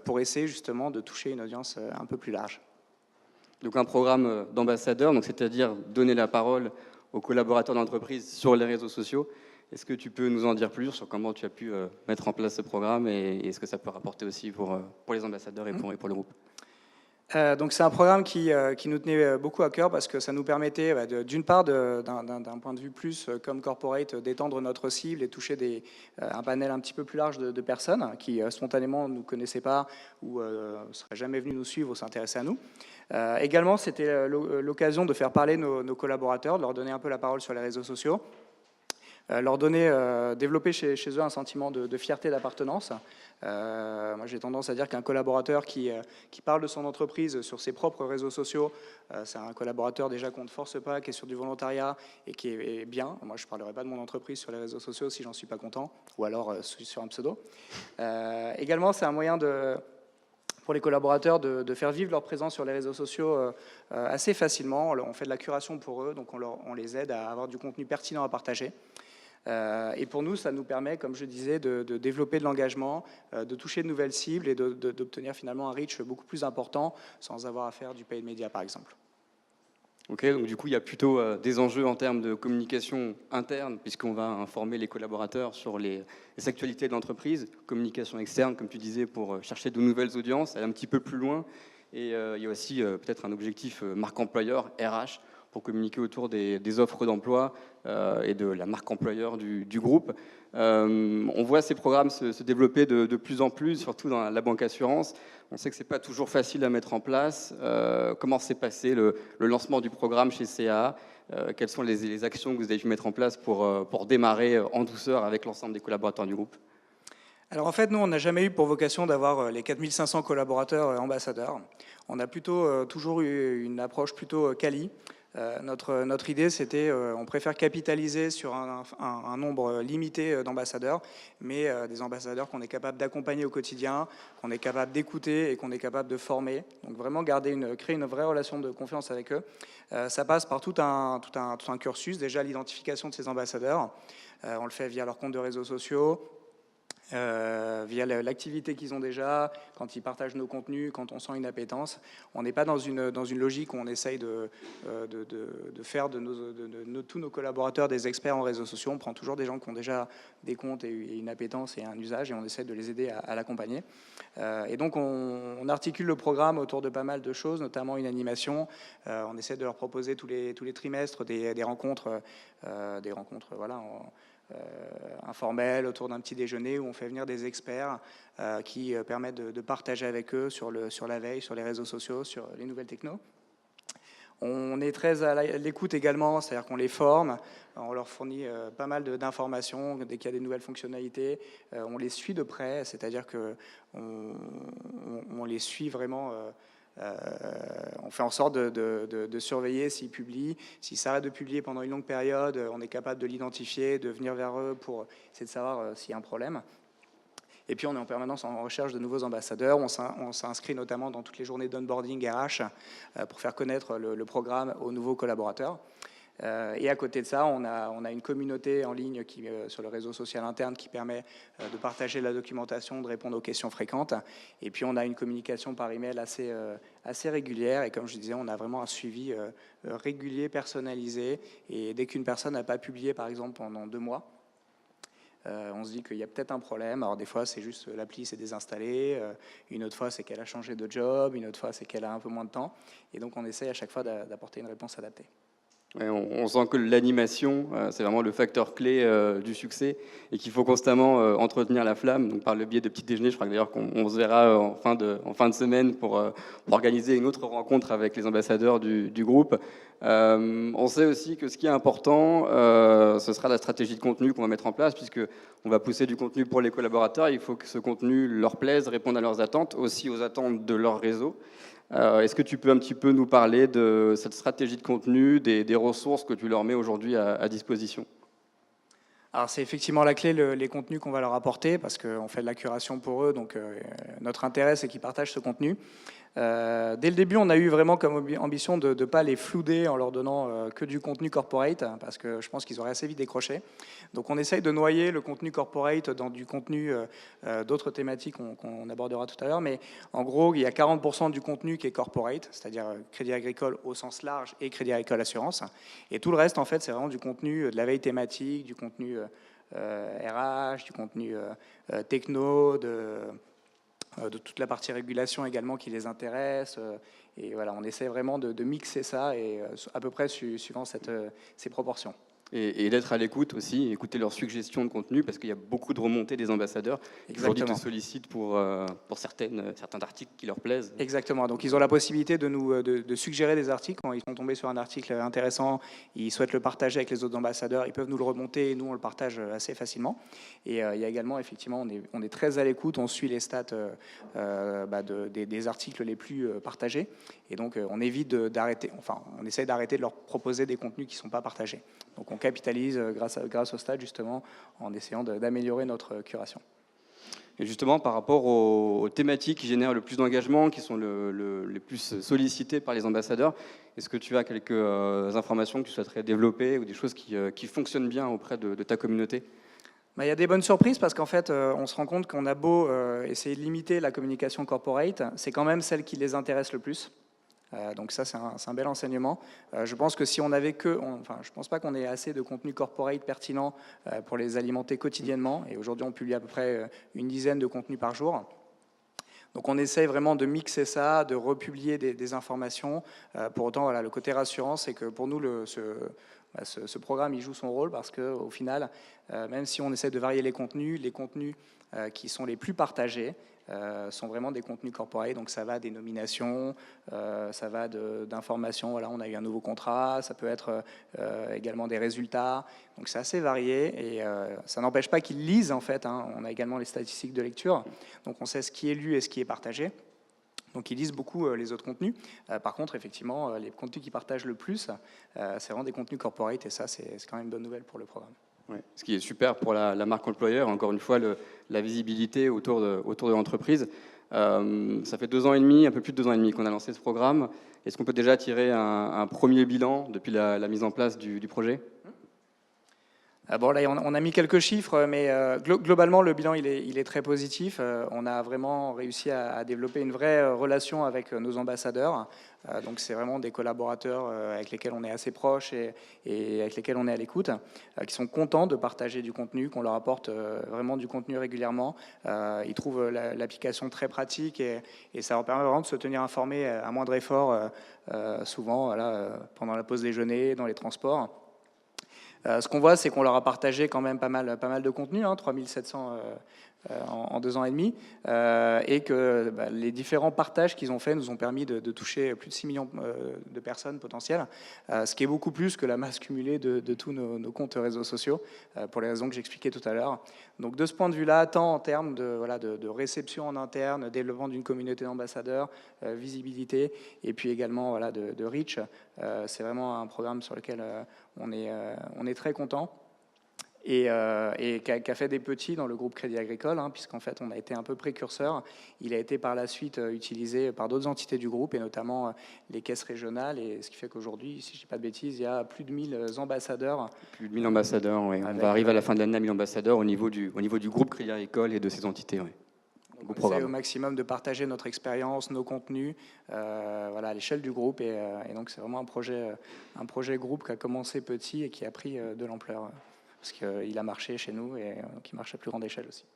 pour essayer justement de toucher une audience un peu plus large. Donc un programme d'ambassadeurs, c'est-à-dire donner la parole aux collaborateurs d'entreprise sur les réseaux sociaux. Est-ce que tu peux nous en dire plus sur comment tu as pu mettre en place ce programme et ce que ça peut rapporter aussi pour les ambassadeurs et pour le groupe ? Donc c'est un programme qui nous tenait beaucoup à cœur parce que ça nous permettait, d'une part, d'un point de vue plus comme corporate, d'étendre notre cible et toucher un panel un petit peu plus large de personnes qui spontanément ne nous connaissaient pas ou ne seraient jamais venues nous suivre ou s'intéresser à nous. Également, c'était l'occasion de faire parler nos collaborateurs, de leur donner un peu la parole sur les réseaux sociaux. Leur développer chez eux un sentiment de fierté d'appartenance. Moi, j'ai tendance à dire qu'un collaborateur qui parle de son entreprise sur ses propres réseaux sociaux, c'est un collaborateur déjà qu'on ne force pas, qui est sur du volontariat et qui est bien. Moi, je ne parlerai pas de mon entreprise sur les réseaux sociaux si j'en suis pas content, ou alors sur un pseudo. Également, c'est un moyen pour les collaborateurs de faire vivre leur présence sur les réseaux sociaux assez facilement. On fait de la curation pour eux, donc on les aide à avoir du contenu pertinent à partager. Et pour nous, ça nous permet, comme je disais, de développer de l'engagement, de toucher de nouvelles cibles et d'obtenir finalement un reach beaucoup plus important sans avoir à faire du paid media, par exemple. Ok, donc du coup, il y a plutôt des enjeux en termes de communication interne, puisqu'on va informer les collaborateurs sur les actualités de l'entreprise, communication externe, comme tu disais, pour chercher de nouvelles audiences, aller un petit peu plus loin. Et il y a aussi peut-être un objectif marque employeur, RH, pour communiquer autour des offres d'emploi et de la marque employeur du groupe. On voit ces programmes se développer de plus en plus, surtout dans la banque assurance. On sait que ce n'est pas toujours facile à mettre en place. Comment s'est passé le lancement du programme chez CAA ? Quelles sont les actions que vous avez pu mettre en place pour démarrer en douceur avec l'ensemble des collaborateurs du groupe ? Alors en fait, nous, on n'a jamais eu pour vocation d'avoir les 4500 collaborateurs ambassadeurs. On a plutôt toujours eu une approche plutôt quali. Notre idée, c'était, on préfère capitaliser sur un nombre limité d'ambassadeurs, mais des ambassadeurs qu'on est capable d'accompagner au quotidien, qu'on est capable d'écouter et qu'on est capable de former. Donc vraiment créer une vraie relation de confiance avec eux. Ça passe par tout un cursus, déjà l'identification de ces ambassadeurs. On le fait via leurs comptes de réseaux sociaux, via l'activité qu'ils ont déjà, quand ils partagent nos contenus, quand on sent une appétence. On n'est pas dans une logique où on essaye de faire de tous nos collaborateurs des experts en réseaux sociaux. On prend toujours des gens qui ont déjà des comptes et une appétence et un usage et on essaie de les aider à l'accompagner. Et donc on articule le programme autour de pas mal de choses, notamment une animation. On essaie de leur proposer tous les trimestres des rencontres, voilà, informel autour d'un petit déjeuner où on fait venir des experts qui permettent de partager avec eux sur la veille, sur les réseaux sociaux, sur les nouvelles technos. On est très à l'écoute également, c'est-à-dire qu'on les forme, on leur fournit pas mal d'informations dès qu'il y a des nouvelles fonctionnalités, on les suit de près, c'est-à-dire qu'on les suit vraiment On fait en sorte de surveiller s'ils publient. S'ils s'arrêtent de publier pendant une longue période, on est capable de l'identifier, de venir vers eux pour essayer de savoir s'il y a un problème. Et puis on est en permanence en recherche de nouveaux ambassadeurs. On s'inscrit notamment dans toutes les journées d'onboarding RH pour faire connaître le programme aux nouveaux collaborateurs. Et à côté de ça, on a une communauté en ligne sur le réseau social interne qui permet de partager la documentation, de répondre aux questions fréquentes. Et puis on a une communication par email assez régulière. Et comme je disais, on a vraiment un suivi régulier, personnalisé. Et dès qu'une personne n'a pas publié, par exemple, pendant 2 mois, on se dit qu'il y a peut-être un problème. Alors des fois, c'est juste l'appli s'est désinstallée. Une autre fois, c'est qu'elle a changé de job. Une autre fois, c'est qu'elle a un peu moins de temps. Et donc, on essaye à chaque fois d'apporter une réponse adaptée. Ouais, on sent que l'animation, c'est vraiment le facteur clé du succès et qu'il faut constamment entretenir la flamme. Donc, par le biais de petits déjeuners, je crois d'ailleurs qu'on se verra en fin de semaine pour organiser une autre rencontre avec les ambassadeurs du groupe. On sait aussi que ce qui est important, ce sera la stratégie de contenu qu'on va mettre en place, puisqu'on va pousser du contenu pour les collaborateurs. Il faut que ce contenu leur plaise, réponde à leurs attentes, aussi aux attentes de leur réseau. Est-ce que tu peux un petit peu nous parler de cette stratégie de contenu, des ressources que tu leur mets aujourd'hui à disposition? Alors c'est effectivement la clé, les contenus qu'on va leur apporter, parce qu'on fait de la curation pour eux, donc notre intérêt c'est qu'ils partagent ce contenu. Dès le début, on a eu vraiment comme ambition de ne pas les flouder en leur donnant que du contenu corporate, parce que je pense qu'ils auraient assez vite décroché. Donc on essaye de noyer le contenu corporate dans du contenu d'autres thématiques qu'on abordera tout à l'heure, mais en gros, il y a 40% du contenu qui est corporate, c'est-à-dire Crédit Agricole au sens large et Crédit Agricole Assurance, et tout le reste, en fait, c'est vraiment du contenu de la veille thématique, du contenu RH, du contenu techno, de toute la partie régulation également qui les intéresse. Et voilà, on essaie vraiment de mixer ça et à peu près suivant ces proportions. Et d'être à l'écoute aussi, écouter leurs suggestions de contenu, parce qu'il y a beaucoup de remontées des ambassadeurs qui aujourd'hui te sollicitent pour certains articles qui leur plaisent. Exactement, donc ils ont la possibilité de suggérer des articles. Quand ils sont tombés sur un article intéressant, ils souhaitent le partager avec les autres ambassadeurs, ils peuvent nous le remonter et nous on le partage assez facilement. Et il y a également, effectivement, on est très à l'écoute, on suit les stats des articles les plus partagés. Et donc on évite d'arrêter, enfin on essaie d'arrêter de leur proposer des contenus qui ne sont pas partagés. Donc on capitalise grâce au stade justement en essayant d'améliorer notre curation. Et justement, par rapport aux thématiques qui génèrent le plus d'engagement, qui sont les plus sollicitées par les ambassadeurs, est-ce que tu as quelques informations que tu souhaiterais développer ou des choses qui fonctionnent bien auprès de ta communauté? Il y a des bonnes surprises parce qu'en fait, on se rend compte qu'on a beau essayer de limiter la communication corporate, c'est quand même celle qui les intéresse le plus. Donc ça, c'est un bel enseignement. Je pense que si on avait je pense pas qu'on ait assez de contenu corporate pertinent pour les alimenter quotidiennement. Et aujourd'hui, on publie à peu près une dizaine de contenus par jour. Donc on essaye vraiment de mixer ça, de republier des informations. Pour autant, voilà, le côté rassurant, c'est que pour nous, ce programme, il joue son rôle parce qu'au final, même si on essaie de varier les contenus qui sont les plus partagés sont vraiment des contenus corporate. Donc ça va des nominations, ça va d'informations. Voilà, on a eu un nouveau contrat, ça peut être également des résultats. Donc c'est assez varié et ça n'empêche pas qu'ils lisent en fait. On a également les statistiques de lecture. Donc on sait ce qui est lu et ce qui est partagé. Donc ils lisent beaucoup les autres contenus. Par contre, effectivement, les contenus qu'ils partagent le plus, c'est vraiment des contenus corporate et ça, c'est quand même une bonne nouvelle pour le programme. Ouais, ce qui est super pour la marque employeur, encore une fois, la visibilité autour de l'entreprise. Ça fait 2 ans et demi, un peu plus de 2 ans et demi qu'on a lancé ce programme. Est-ce qu'on peut déjà tirer un premier bilan depuis la mise en place du projet ? Bon, là, on a mis quelques chiffres, mais globalement, le bilan, il est très positif. On a vraiment réussi à développer une vraie relation avec nos ambassadeurs. Donc, c'est vraiment des collaborateurs avec lesquels on est assez proches et avec lesquels on est à l'écoute, qui sont contents de partager du contenu, qu'on leur apporte vraiment du contenu régulièrement. Ils trouvent l'application très pratique et ça leur permet vraiment de se tenir informés à moindre effort, souvent voilà, pendant la pause déjeuner, dans les transports. Ce qu'on voit, c'est qu'on leur a partagé quand même pas mal de contenu, 3700 en 2 ans et demi, et que les différents partages qu'ils ont fait nous ont permis de toucher plus de 6 millions de personnes potentielles, ce qui est beaucoup plus que la masse cumulée de tous nos comptes réseaux sociaux, pour les raisons que j'expliquais tout à l'heure. Donc de ce point de vue-là, tant en termes de réception en interne, développement d'une communauté d'ambassadeurs, visibilité, et puis également de reach, c'est vraiment un programme sur lequel on est très content. Et qui a fait des petits dans le groupe Crédit Agricole, puisqu'en fait on a été un peu précurseur. Il a été par la suite utilisé par d'autres entités du groupe, et notamment les caisses régionales, et ce qui fait qu'aujourd'hui, si je ne dis pas de bêtises, il y a plus de 1000 ambassadeurs. Plus de 1000 ambassadeurs, oui. On va arriver à la fin de l'année à 1000 ambassadeurs au niveau du groupe Crédit Agricole et de ses entités. Oui. On essaie au maximum de partager notre expérience, nos contenus, à l'échelle du groupe, et donc c'est vraiment un projet groupe qui a commencé petit et qui a pris de l'ampleur, parce qu'il a marché chez nous et qui marche à plus grande échelle aussi.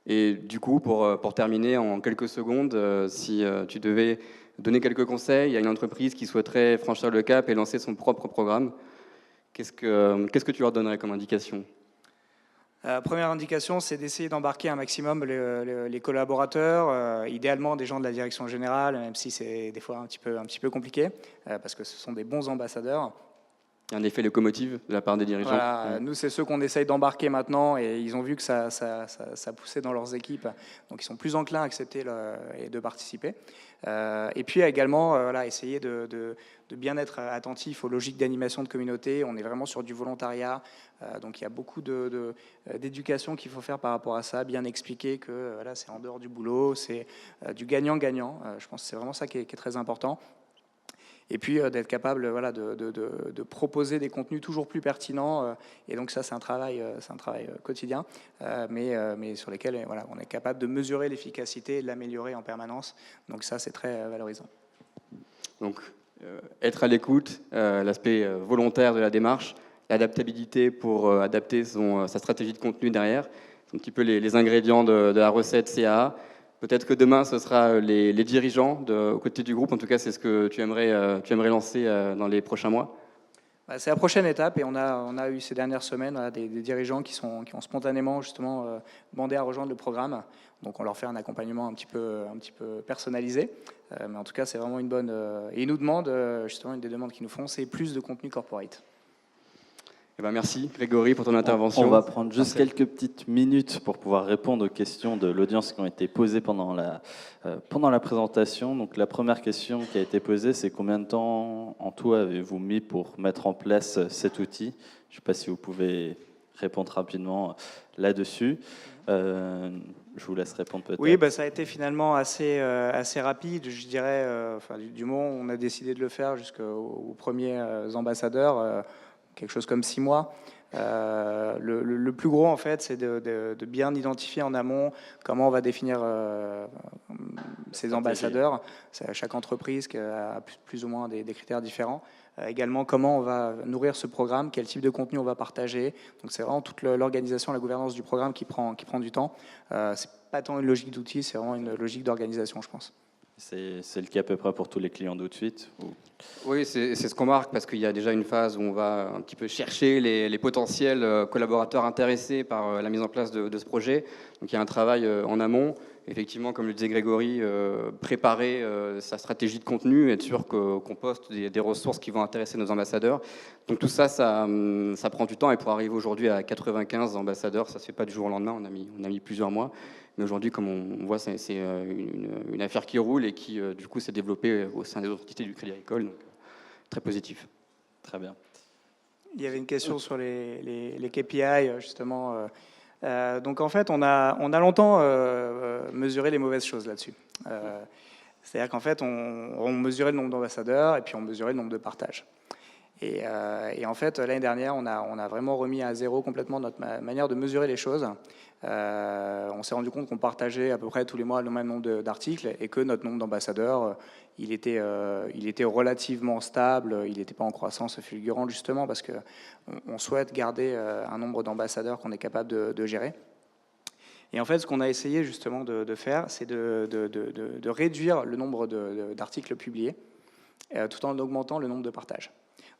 Et du coup, pour terminer en quelques secondes, si tu devais donner quelques conseils à une entreprise qui souhaiterait franchir le cap et lancer son propre programme, qu'est-ce que tu leur donnerais comme indication ? Première indication, c'est d'essayer d'embarquer un maximum les collaborateurs, idéalement des gens de la direction générale, même si c'est des fois un petit peu compliqué, parce que ce sont des bons ambassadeurs. Il y a un effet locomotive de la part des dirigeants. Voilà, nous, c'est ceux qu'on essaye d'embarquer maintenant, et ils ont vu que ça poussait dans leurs équipes, donc ils sont plus enclins à accepter et de participer. Et puis également, essayer de bien être attentif aux logiques d'animation de communauté. On est vraiment sur du volontariat, donc il y a beaucoup d'éducation qu'il faut faire par rapport à ça, bien expliquer que c'est en dehors du boulot, c'est du gagnant-gagnant. Je pense que c'est vraiment ça qui est très important. Et puis d'être capable de proposer des contenus toujours plus pertinents. Et donc ça, c'est un travail quotidien, mais sur lesquels on est capable de mesurer l'efficacité et de l'améliorer en permanence. Donc ça, c'est très valorisant. Donc être à l'écoute, l'aspect volontaire de la démarche, l'adaptabilité pour adapter sa stratégie de contenu derrière. C'est un petit peu les ingrédients de la recette CAA. Peut-être que demain, ce sera les dirigeants aux côtés du groupe. En tout cas, c'est ce que tu aimerais lancer dans les prochains mois. C'est la prochaine étape, et on a eu ces dernières semaines des dirigeants qui ont spontanément justement demandé à rejoindre le programme. Donc on leur fait un accompagnement un petit peu personnalisé. Mais en tout cas, c'est vraiment une bonne... et ils nous demandent, justement, une des demandes qu'ils nous font, c'est plus de contenu corporate. Eh ben merci Grégory pour ton intervention. On va prendre juste quelques petites minutes pour pouvoir répondre aux questions de l'audience qui ont été posées pendant la présentation. Donc la première question qui a été posée, c'est combien de temps en tout avez-vous mis pour mettre en place cet outil ? Je ne sais pas si vous pouvez répondre rapidement là-dessus. Je vous laisse répondre peut-être. Oui, ça a été finalement assez rapide, je dirais. Du moment où on a décidé de le faire jusqu'aux premiers ambassadeurs, quelque chose comme 6 mois. Le plus gros, en fait, c'est de bien identifier en amont comment on va définir ces ambassadeurs. C'est chaque entreprise qui a plus ou moins des critères différents. Également, comment on va nourrir ce programme, quel type de contenu on va partager. Donc, c'est vraiment toute l'organisation, la gouvernance du programme qui prend du temps. C'est pas tant une logique d'outils, c'est vraiment une logique d'organisation, je pense. C'est le cas à peu près pour tous les clients d'Outsuite ou... Oui, c'est ce qu'on marque, parce qu'il y a déjà une phase où on va un petit peu chercher les potentiels collaborateurs intéressés par la mise en place de ce projet. Donc il y a un travail en amont. Effectivement, comme le disait Grégory, préparer sa stratégie de contenu, être sûr qu'on poste des ressources qui vont intéresser nos ambassadeurs. Donc tout ça, ça prend du temps, et pour arriver aujourd'hui à 95 ambassadeurs, ça ne se fait pas du jour au lendemain, on a mis plusieurs mois. Mais aujourd'hui, comme on voit, c'est une affaire qui roule et qui, du coup, s'est développée au sein des autres entités du Crédit Agricole. Donc, très positif. Très bien. Il y avait une question sur les KPI, justement. Donc, en fait, on a longtemps mesuré les mauvaises choses là-dessus. C'est-à-dire qu'en fait, on mesurait le nombre d'ambassadeurs et puis on mesurait le nombre de partages. Et en fait, l'année dernière, on a vraiment remis à zéro complètement notre manière de mesurer les choses. On s'est rendu compte qu'on partageait à peu près tous les mois le même nombre d'articles, et que notre nombre d'ambassadeurs, il était relativement stable. Il n'était pas en croissance fulgurante, justement parce qu'on souhaite garder un nombre d'ambassadeurs qu'on est capable de gérer. Et en fait, ce qu'on a essayé justement de faire, c'est de réduire le nombre d'articles publiés, tout en augmentant le nombre de partages.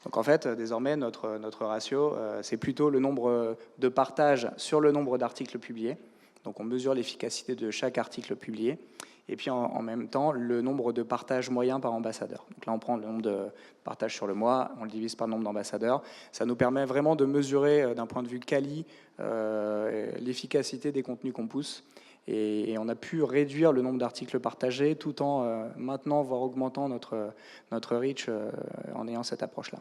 Donc en fait, désormais, notre ratio, c'est plutôt le nombre de partages sur le nombre d'articles publiés. Donc on mesure l'efficacité de chaque article publié. Et puis en même temps, le nombre de partages moyens par ambassadeur. Donc là, on prend le nombre de partages sur le mois, on le divise par le nombre d'ambassadeurs. Ça nous permet vraiment de mesurer d'un point de vue quali l'efficacité des contenus qu'on pousse. Et on a pu réduire le nombre d'articles partagés tout en maintenant, voire augmentant notre reach en ayant cette approche-là.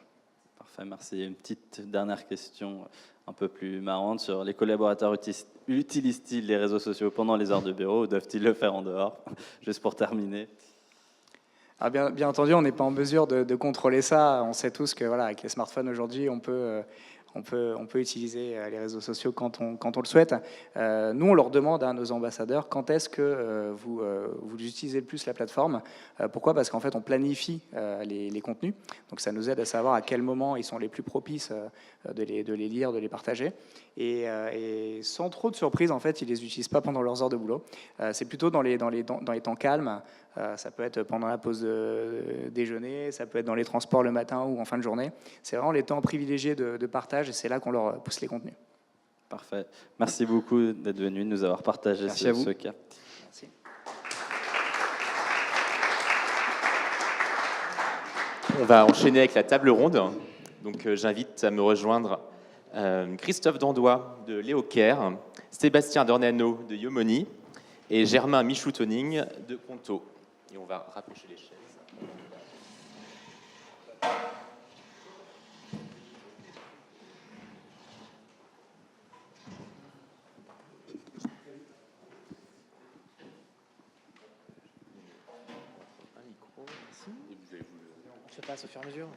Parfait, merci. Une petite dernière question un peu plus marrante sur les collaborateurs utilisent-ils les réseaux sociaux pendant les heures de bureau ou doivent-ils le faire en dehors? Juste pour terminer. Alors bien entendu, on n'est pas en mesure de contrôler ça. On sait tous que voilà, avec les smartphones aujourd'hui, on peut utiliser les réseaux sociaux quand on le souhaite. Nous, on leur demande à nos ambassadeurs quand est-ce que vous utilisez le plus la plateforme. Pourquoi ? Parce qu'en fait, on planifie les contenus. Donc, ça nous aide à savoir à quel moment ils sont les plus propices de les lire, de les partager. Et sans trop de surprise, en fait, ils les utilisent pas pendant leurs heures de boulot. C'est plutôt dans les temps calmes. Ça peut être pendant la pause déjeuner, ça peut être dans les transports le matin ou en fin de journée. C'est vraiment les temps privilégiés de partage et c'est là qu'on leur pousse les contenus. Parfait. Merci beaucoup d'être venu, de nous avoir partagé ce cas. Merci. On va enchaîner avec la table ronde. Donc j'invite à me rejoindre Christophe Dandois de Léocare, Sébastien Dornano de Yomoni et Germain Michoutoning de Conto. Et on va rapprocher les chaises. Un micro, merci. Et vous avez On se passe au fur et à mesure.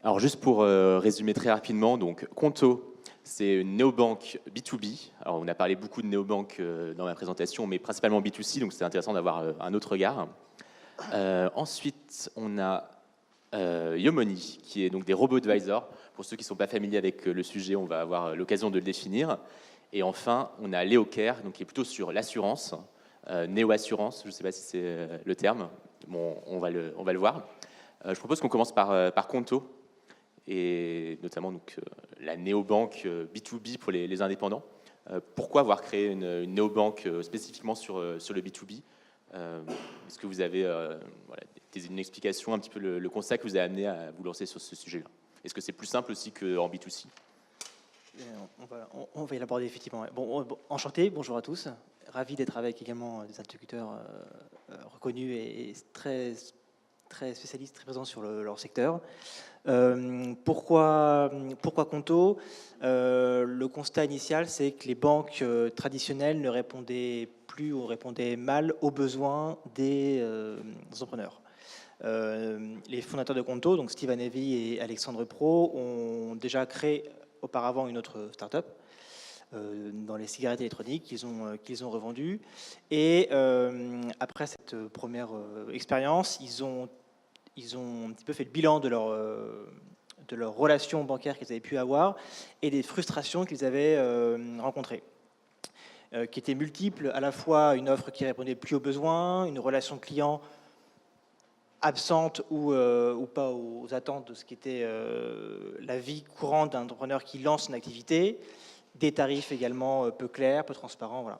Alors juste pour résumer très rapidement, donc Conto, c'est une néobanque B2B. Alors on a parlé beaucoup de néobanques dans ma présentation, mais principalement B2C, donc c'est intéressant d'avoir un autre regard. Ensuite, on a Yomoni, qui est donc des robots advisors. Pour ceux qui ne sont pas familiers avec le sujet, on va avoir l'occasion de le définir. Et enfin, on a Léocare, donc qui est plutôt sur l'assurance, néo-assurance, je ne sais pas si c'est le terme. Bon, on va le voir. Je propose qu'on commence par Conto, et notamment donc, la néobanque B2B pour les indépendants. Pourquoi avoir créé une néobanque spécifiquement sur le B2B? Est-ce que vous avez une explication, un petit peu le constat que vous a amené à vous lancer sur ce sujet-là? Est-ce que c'est plus simple aussi qu'en B2C? On va y l'aborder effectivement. Bon, enchanté, bonjour à tous. Ravi d'être avec également des interlocuteurs reconnus et très spécialistes, très présents sur leur secteur. Pourquoi Conto? Le constat initial, c'est que les banques traditionnelles ne répondaient plus ou répondaient mal aux besoins des entrepreneurs. Les fondateurs de Conto, donc Steve Anevi et Alexandre Pro, ont déjà créé auparavant une autre start-up dans les cigarettes électroniques qu'ils ont revendues. Et après cette première expérience, ils ont un petit peu fait le bilan de leur relation bancaire qu'ils avaient pu avoir et des frustrations qu'ils avaient rencontrées, qui étaient multiples, à la fois une offre qui répondait plus aux besoins, une relation client absente ou pas aux attentes de ce qui était la vie courante d'un entrepreneur qui lance une activité, des tarifs également peu clairs, peu transparents, voilà.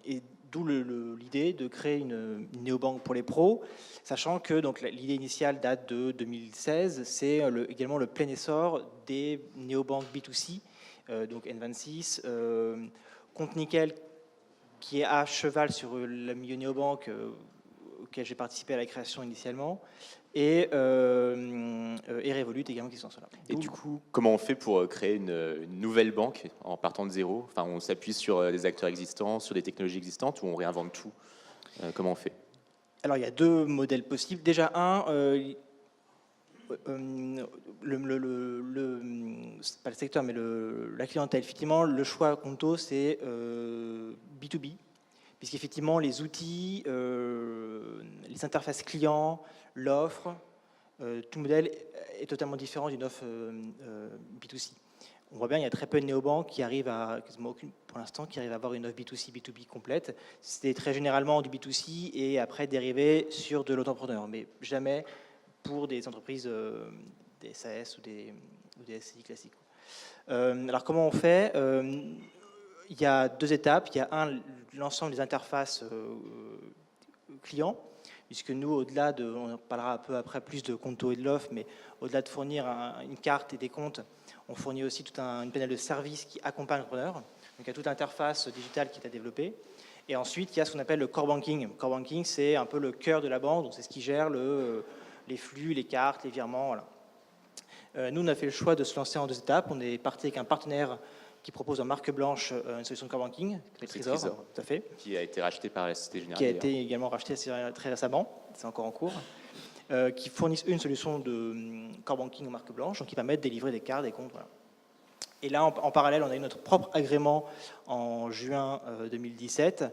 Et d'où l'idée de créer une néobanque pour les pros, sachant que l'idée initiale date de 2016, c'est également le plein essor des néobanques B2C, donc N26, Compte Nickel, qui est à cheval sur le milieu néobanque, auquel j'ai participé à la création initialement, et Revolut également qui sont là. Et du coup, comment on fait pour créer une nouvelle banque en partant de zéro? Enfin, on s'appuie sur des acteurs existants, sur des technologies existantes, ou on réinvente tout? Comment on fait? Alors, il y a deux modèles possibles. Déjà, c'est pas le secteur, mais la clientèle. Effectivement, le choix Conto, c'est B2B, puisqu'effectivement, les outils, les interfaces clients, l'offre, tout modèle est totalement différent d'une offre B2C. On voit bien, il y a très peu de néobanques qui arrivent quasiment aucune pour l'instant, qui arrivent à avoir une offre B2C, B2B complète. C'est très généralement du B2C et après dérivé sur de l'auto-entrepreneur, mais jamais pour des entreprises SAS ou des SCI classiques. Alors comment on fait? Il y a 2 étapes. Il y a l'ensemble des interfaces clients, puisque nous, au-delà de, on parlera un peu après plus de Conto et de l'offre, mais au-delà de fournir une carte et des comptes, on fournit aussi toute une panel de services qui accompagne l'entrepreneur. Donc il y a toute l'interface digitale qui est à développer. Et ensuite, il y a ce qu'on appelle le core banking. Le core banking, c'est un peu le cœur de la banque, donc c'est ce qui gère les flux, les cartes, les virements. Voilà. Nous, on a fait le choix de se lancer en 2 étapes. On est parti avec un partenaire qui propose en marque blanche une solution de core banking, qui s'appelle Trésor, tout à fait. Qui a été racheté par la Société Générale. Qui a été également racheté très récemment, c'est encore en cours, qui fournissent une solution de core banking en marque blanche, donc qui permet de délivrer des cartes, des comptes. Voilà. Et là, en parallèle, on a eu notre propre agrément en juin 2017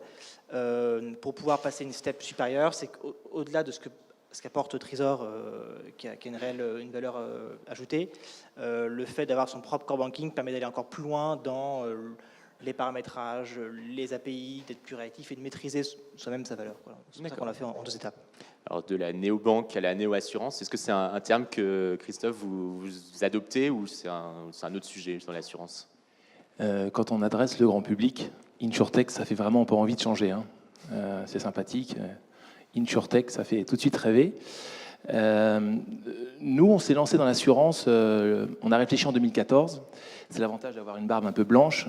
pour pouvoir passer une step supérieure. C'est qu'au-delà de ce qu'apporte Trésor, qui a une valeur ajoutée, le fait d'avoir son propre core banking permet d'aller encore plus loin dans les paramétrages, les API, d'être plus réactif et de maîtriser soi-même sa valeur. Voilà. C'est pour ça qu'on l'a fait en 2 étapes. Alors de la néobanque à la néo-assurance, est-ce que c'est un terme que, Christophe, vous adoptez ou c'est un autre sujet dans l'assurance? Quand on adresse le grand public, InsurTech, ça fait vraiment pas envie de changer. Hein. C'est sympathique. InsurTech, ça fait tout de suite rêver. Nous, on s'est lancé dans l'assurance, on a réfléchi en 2014. C'est l'avantage d'avoir une barbe un peu blanche.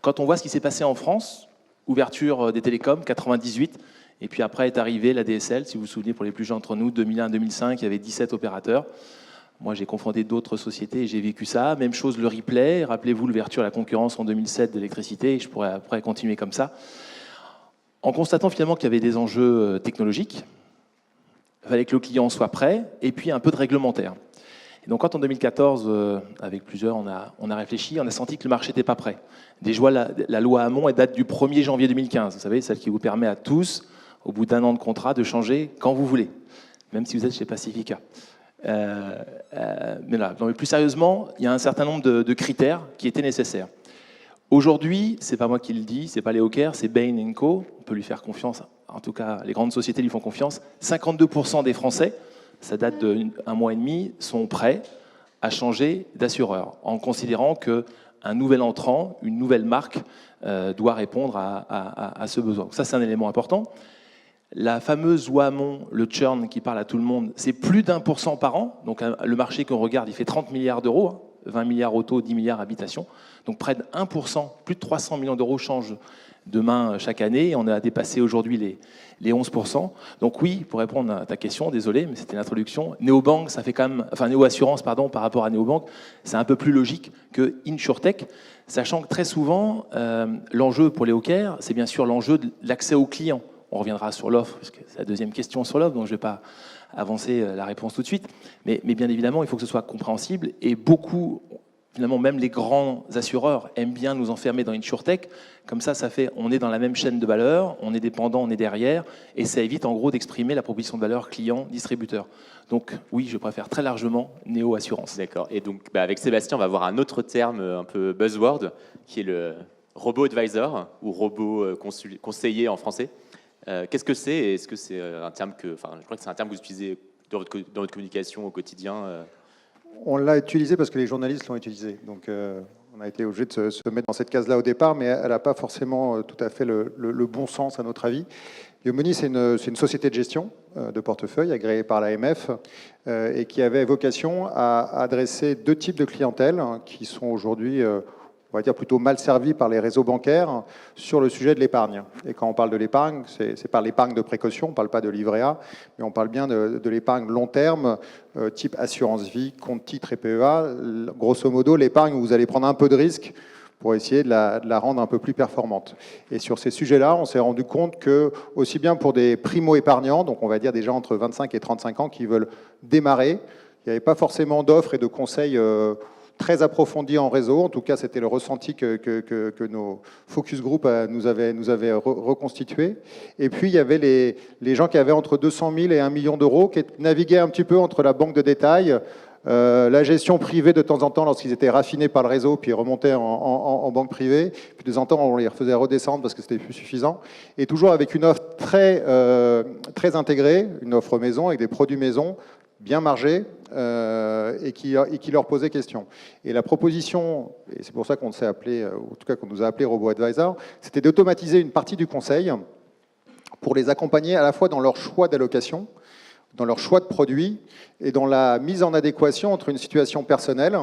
Quand on voit ce qui s'est passé en France, ouverture des télécoms, 98, et puis après est arrivée la DSL, si vous vous souvenez, pour les plus jeunes d'entre nous, 2001-2005, il y avait 17 opérateurs. Moi, j'ai confronté d'autres sociétés et j'ai vécu ça. Même chose, le replay. Rappelez-vous l'ouverture à la concurrence en 2007 de l'électricité, et je pourrais après continuer comme ça. En constatant finalement qu'il y avait des enjeux technologiques, il fallait que le client soit prêt, et puis un peu de réglementaire. Et donc quand en 2014, avec plusieurs, on a réfléchi, on a senti que le marché n'était pas prêt. Déjà, la loi Hamon, elle date du 1er janvier 2015, vous savez, celle qui vous permet à tous, au bout d'1 an de contrat, de changer quand vous voulez, même si vous êtes chez Pacifica. Mais là, non, mais plus sérieusement, il y a un certain nombre de critères qui étaient nécessaires. Aujourd'hui, c'est pas moi qui le dis, c'est pas Léo Kerr, c'est Bain & Co. On peut lui faire confiance. En tout cas, les grandes sociétés lui font confiance. 52% des Français, ça date d'1 mois et demi, sont prêts à changer d'assureur, en considérant qu'un nouvel entrant, une nouvelle marque, doit répondre à ce besoin. Donc ça, c'est un élément important. La fameuse loi Hamon, le churn qui parle à tout le monde, c'est plus d'1% par an. Donc le marché qu'on regarde, il fait 30 milliards d'euros, hein, 20 milliards auto, 10 milliards habitations. Donc près de 1%, plus de 300 millions d'euros changent de main chaque année. On a dépassé aujourd'hui les 11%. Donc oui, pour répondre à ta question, désolé, mais c'était l'introduction. Néobank, ça fait quand même, enfin Néo-assurance, pardon, par rapport à Néobank, c'est un peu plus logique que InsurTech, sachant que très souvent, l'enjeu pour Léo Kerr, c'est bien sûr l'enjeu de l'accès aux clients. On reviendra sur l'offre, parce que c'est la deuxième question sur l'offre, donc je ne vais pas avancer la réponse tout de suite. Mais bien évidemment, il faut que ce soit compréhensible. Et beaucoup, finalement, même les grands assureurs aiment bien nous enfermer dans InsurTech. Comme ça fait, on est dans la même chaîne de valeur, on est dépendant, on est derrière, et ça évite en gros d'exprimer la proposition de valeur client-distributeur. Donc oui, je préfère très largement Néo-assurance. D'accord. Et donc, avec Sébastien, on va voir un autre terme un peu buzzword, qui est le robot advisor, ou robot conseiller en français. Qu'est-ce que c'est et est-ce que c'est un terme je crois que c'est un terme que vous utilisez dans votre communication au quotidien On l'a utilisé parce que les journalistes l'ont utilisé. Donc, on a été obligé de se mettre dans cette case-là au départ, mais elle n'a pas forcément tout à fait le bon sens, à notre avis. Yomoni, c'est une société de gestion de portefeuille agréée par l'AMF et qui avait vocation à adresser 2 types de clientèle qui sont aujourd'hui on va dire plutôt mal servi par les réseaux bancaires sur le sujet de l'épargne. Et quand on parle de l'épargne, c'est pas l'épargne de précaution, on ne parle pas de livret A, mais on parle bien de l'épargne long terme, type assurance vie, compte titre et PEA. Grosso modo, l'épargne où vous allez prendre un peu de risque pour essayer de la rendre un peu plus performante. Et sur ces sujets-là, on s'est rendu compte que, aussi bien pour des primo-épargnants, donc on va dire des gens entre 25 et 35 ans qui veulent démarrer, il n'y avait pas forcément d'offres et de conseils très approfondis en réseau. En tout cas, c'était le ressenti que nos focus group nous avaient reconstitué. Et puis, il y avait les gens qui avaient entre 200 000 et 1 million d'euros, qui naviguaient un petit peu entre la banque de détail, la gestion privée de temps en temps lorsqu'ils étaient raffinés par le réseau, puis remontaient en banque privée. Puis de temps en temps, on les faisait redescendre parce que c'était plus suffisant. Et toujours avec une offre très intégrée, une offre maison avec des produits maison, bien margés et qui leur posaient question. Et la proposition, et c'est pour ça qu'on s'est appelé, en tout cas qu'on nous a appelé RoboAdvisor, c'était d'automatiser une partie du conseil pour les accompagner à la fois dans leur choix d'allocation, dans leur choix de produits et dans la mise en adéquation entre une situation personnelle,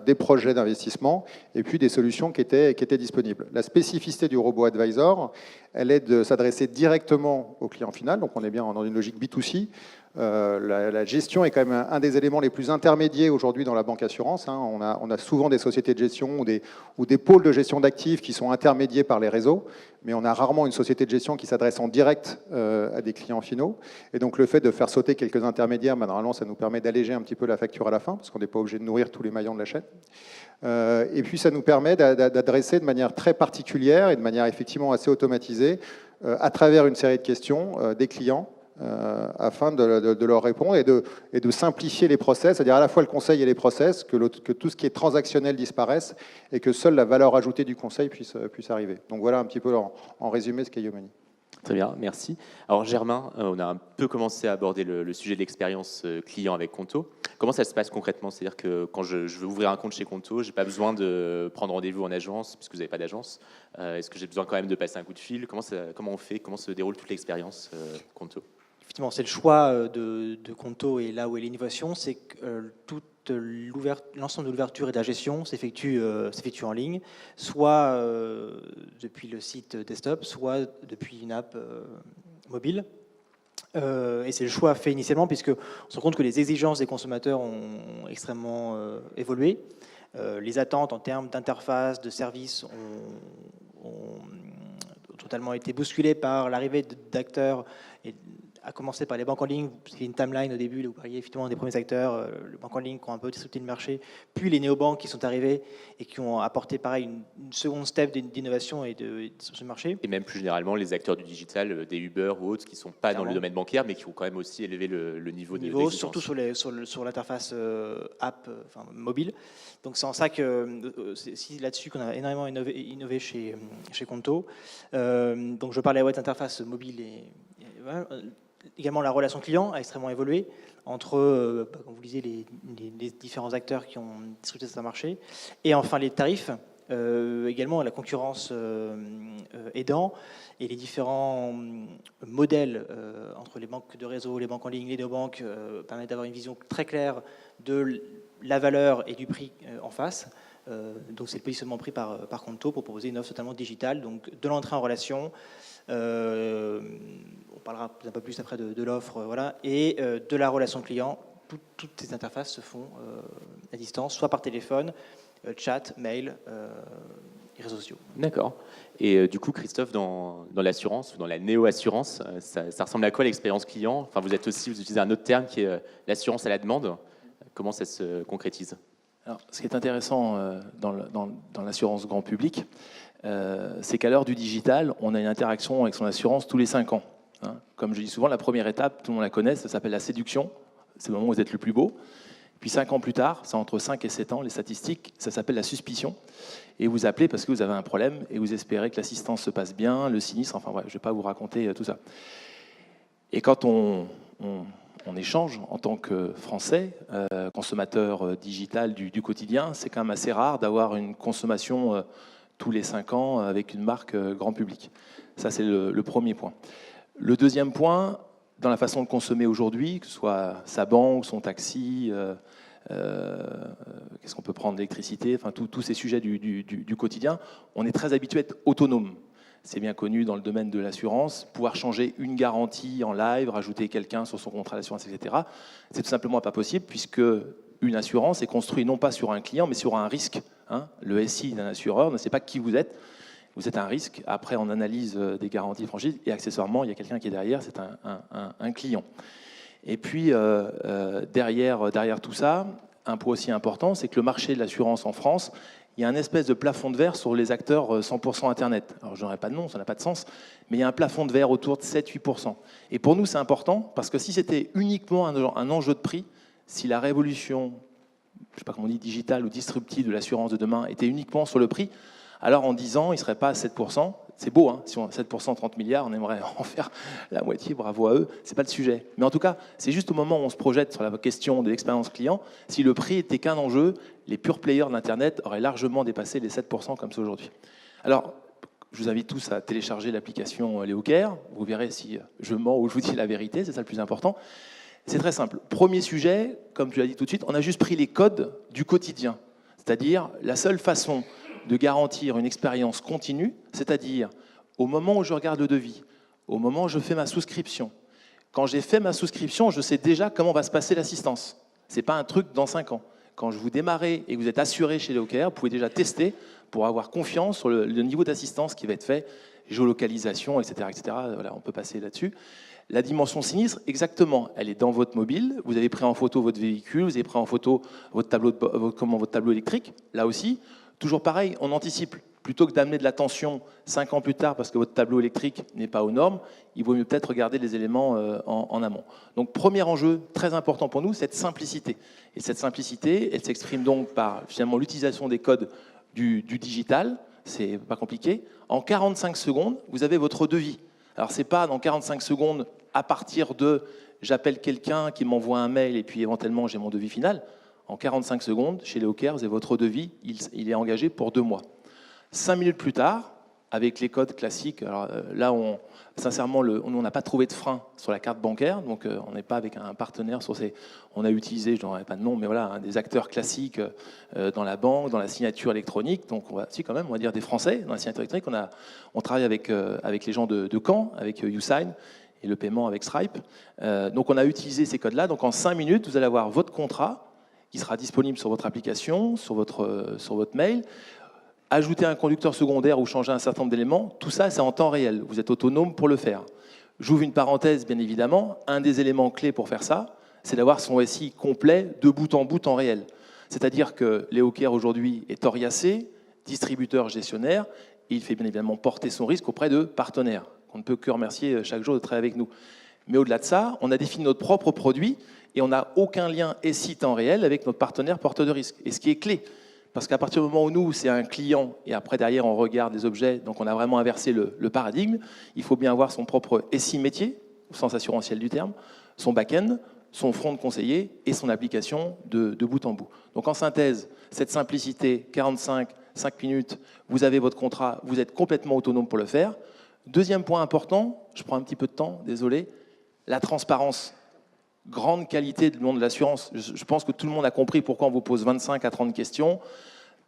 des projets d'investissement et puis des solutions qui étaient disponibles. La spécificité du RoboAdvisor, elle est de s'adresser directement au client final, donc on est bien dans une logique B2C. La gestion est quand même un des éléments les plus intermédiaires aujourd'hui dans la banque assurance. On a souvent des sociétés de gestion ou des pôles de gestion d'actifs qui sont intermédiés par les réseaux, mais on a rarement une société de gestion qui s'adresse en direct à des clients finaux. Et donc le fait de faire sauter quelques intermédiaires, normalement ça nous permet d'alléger un petit peu la facture à la fin, parce qu'on n'est pas obligé de nourrir tous les maillons de la chaîne. Et puis ça nous permet d'adresser de manière très particulière et de manière effectivement assez automatisée, à travers une série de questions des clients, afin de leur répondre et de simplifier les process, c'est-à-dire à la fois le conseil et les process, que tout ce qui est transactionnel disparaisse et que seule la valeur ajoutée du conseil puisse arriver. Donc voilà un petit peu en résumé ce qu'est Yomoni. Très bien, merci. Alors Germain, on a un peu commencé à aborder le sujet de l'expérience client avec Conto. Comment ça se passe concrètement? C'est-à-dire que quand je veux ouvrir un compte chez Conto, je n'ai pas besoin de prendre rendez-vous en agence, puisque vous n'avez pas d'agence. Est-ce que j'ai besoin quand même de passer un coup de fil? Comment on fait? Comment se déroule toute l'expérience Conto? Effectivement, c'est le choix de Conto et là où est l'innovation, c'est que l'ensemble de l'ouverture et de la gestion s'effectue en ligne, soit depuis le site desktop, soit depuis une app mobile. Et c'est le choix fait initialement puisqu'on se rend compte que les exigences des consommateurs ont extrêmement évolué. Les attentes en termes d'interface, de services ont totalement été bousculées par l'arrivée d'acteurs, à commencer par les banques en ligne. C'est une timeline au début, où vous parliez effectivement des premiers acteurs, les banques en ligne qui ont un peu disrupté le marché, puis les néobanques qui sont arrivés et qui ont apporté pareil une seconde step d'innovation et de disruption du marché. Et même plus généralement les acteurs du digital, des Uber ou autres, qui ne sont pas dans le domaine bancaire, mais qui ont quand même aussi élevé le niveau d'exigence. Surtout sur l'interface app, mobile. Donc c'est en ça que c'est là-dessus qu'on a énormément innové chez Conto. Donc je parlais de l'interface mobile et voilà. Également, la relation client a extrêmement évolué entre, comme vous le disiez, les différents acteurs qui ont disrupté ce marché. Et enfin, les tarifs, également la concurrence aidant et les différents modèles entre les banques de réseau, les banques en ligne, les néobanques permettent d'avoir une vision très claire de la valeur et du prix en face. Donc c'est le positionnement pris par Conto pour proposer une offre totalement digitale, donc de l'entrée en relation. On parlera un peu plus après de l'offre, voilà, et de la relation client. Toutes ces interfaces se font à distance, soit par téléphone, chat, mail et réseaux sociaux. D'accord. Et du coup, Christophe, dans l'assurance, dans la néo-assurance, ça ressemble à quoi l'expérience client? Enfin, vous utilisez un autre terme qui est l'assurance à la demande. Comment ça se concrétise? Alors, ce qui est intéressant dans l'assurance grand public, c'est qu'à l'heure du digital, on a une interaction avec son assurance tous les 5 ans. Comme je dis souvent, la première étape, tout le monde la connaît, ça s'appelle la séduction. C'est le moment où vous êtes le plus beau. Puis 5 ans plus tard, c'est entre 5 et 7 ans, les statistiques, ça s'appelle la suspicion. Et vous appelez parce que vous avez un problème et vous espérez que l'assistance se passe bien, le sinistre, enfin voilà, je ne vais pas vous raconter tout ça. Et quand on échange en tant que Français, consommateur digital du quotidien, c'est quand même assez rare d'avoir une consommation tous les 5 ans avec une marque grand public. Ça, c'est le premier point. Le deuxième point, dans la façon de consommer aujourd'hui, que ce soit sa banque, son taxi, qu'est-ce qu'on peut prendre, l'électricité, enfin tous ces sujets du quotidien, on est très habitué à être autonome. C'est bien connu dans le domaine de l'assurance, pouvoir changer une garantie en live, rajouter quelqu'un sur son contrat d'assurance, etc. C'est tout simplement pas possible puisque une assurance est construite non pas sur un client, mais sur un risque. Le SI d'un assureur ne sait pas qui vous êtes. Vous êtes un risque. Après, on analyse des garanties franchises et accessoirement, il y a quelqu'un qui est derrière, c'est un client. Et puis, derrière tout ça, un point aussi important, c'est que le marché de l'assurance en France, il y a un espèce de plafond de verre sur les acteurs 100% Internet. Alors, je n'aurais pas de nom, ça n'a pas de sens, mais il y a un plafond de verre autour de 7-8%. Et pour nous, c'est important, parce que si c'était uniquement un enjeu de prix, si la révolution, je ne sais pas comment on dit, digitale ou disruptive de l'assurance de demain était uniquement sur le prix, alors en 10 ans, il ne serait pas à 7%. C'est beau, hein, si on a 7%, 30 milliards, on aimerait en faire la moitié, bravo à eux, ce n'est pas le sujet. Mais en tout cas, c'est juste au moment où on se projette sur la question de l'expérience client, si le prix était qu'un enjeu, les pure players d'Internet auraient largement dépassé les 7% comme c'est aujourd'hui. Alors, je vous invite tous à télécharger l'application LeoCare, vous verrez si je mens ou je vous dis la vérité, c'est ça le plus important. C'est très simple. Premier sujet, comme tu l'as dit tout de suite, on a juste pris les codes du quotidien, c'est-à-dire la seule façon de garantir une expérience continue, c'est-à-dire au moment où je regarde le devis, au moment où je fais ma souscription. Quand j'ai fait ma souscription, je sais déjà comment va se passer l'assistance. Ce n'est pas un truc dans 5 ans. Quand je vous démarrez et que vous êtes assuré chez LeoCare, vous pouvez déjà tester pour avoir confiance sur le niveau d'assistance qui va être fait, géolocalisation, etc. etc. Voilà, on peut passer là-dessus. La dimension sinistre, exactement, elle est dans votre mobile. Vous avez pris en photo votre véhicule, vous avez pris en photo votre tableau électrique. Là aussi, toujours pareil, on anticipe. Plutôt que d'amener de la tension 5 ans plus tard parce que votre tableau électrique n'est pas aux normes, il vaut mieux peut-être regarder les éléments en amont. Donc, premier enjeu très important pour nous, cette simplicité. Et cette simplicité, elle s'exprime donc par finalement l'utilisation des codes du digital. C'est pas compliqué. En 45 secondes, vous avez votre devis. Alors, ce n'est pas dans 45 secondes à partir de j'appelle quelqu'un qui m'envoie un mail et puis éventuellement j'ai mon devis final. En 45 secondes, chez LeoCare, vous avez votre devis, il est engagé pour 2 mois. 5 minutes plus tard, avec les codes classiques, alors là, sincèrement, on n'a pas trouvé de frein sur la carte bancaire, donc on n'est pas avec un partenaire sur ces... On a utilisé, je n'aurai pas de nom, mais voilà, des acteurs classiques dans la banque, dans la signature électronique, donc quand même, on va dire des Français, dans la signature électronique, on travaille avec les gens de Caen, avec YouSign, et le paiement avec Stripe. Donc on a utilisé ces codes-là, donc en 5 minutes, vous allez avoir votre contrat, qui sera disponible sur votre application, sur votre mail. Ajouter un conducteur secondaire ou changer un certain nombre d'éléments, tout ça, c'est en temps réel. Vous êtes autonome pour le faire. J'ouvre une parenthèse, bien évidemment. Un des éléments clés pour faire ça, c'est d'avoir son SI complet de bout en bout en réel. C'est-à-dire que LeoCare aujourd'hui est oriacé, distributeur gestionnaire, et il fait bien évidemment porter son risque auprès de partenaires, qu'on ne peut que remercier chaque jour de travailler avec nous. Mais au-delà de ça, on a défini notre propre produit et on n'a aucun lien SI temps réel avec notre partenaire porteur de risque. Et ce qui est clé, parce qu'à partir du moment où nous, c'est un client, et après, derrière, on regarde les objets, donc on a vraiment inversé le paradigme, il faut bien avoir son propre SI métier, au sens assurantiel du terme, son back-end, son front de conseiller et son application de bout en bout. Donc en synthèse, cette simplicité, 5 minutes, vous avez votre contrat, vous êtes complètement autonome pour le faire. Deuxième point important, je prends un petit peu de temps, désolé, la transparence. Grande qualité du monde de l'assurance. Je pense que tout le monde a compris pourquoi on vous pose 25 à 30 questions.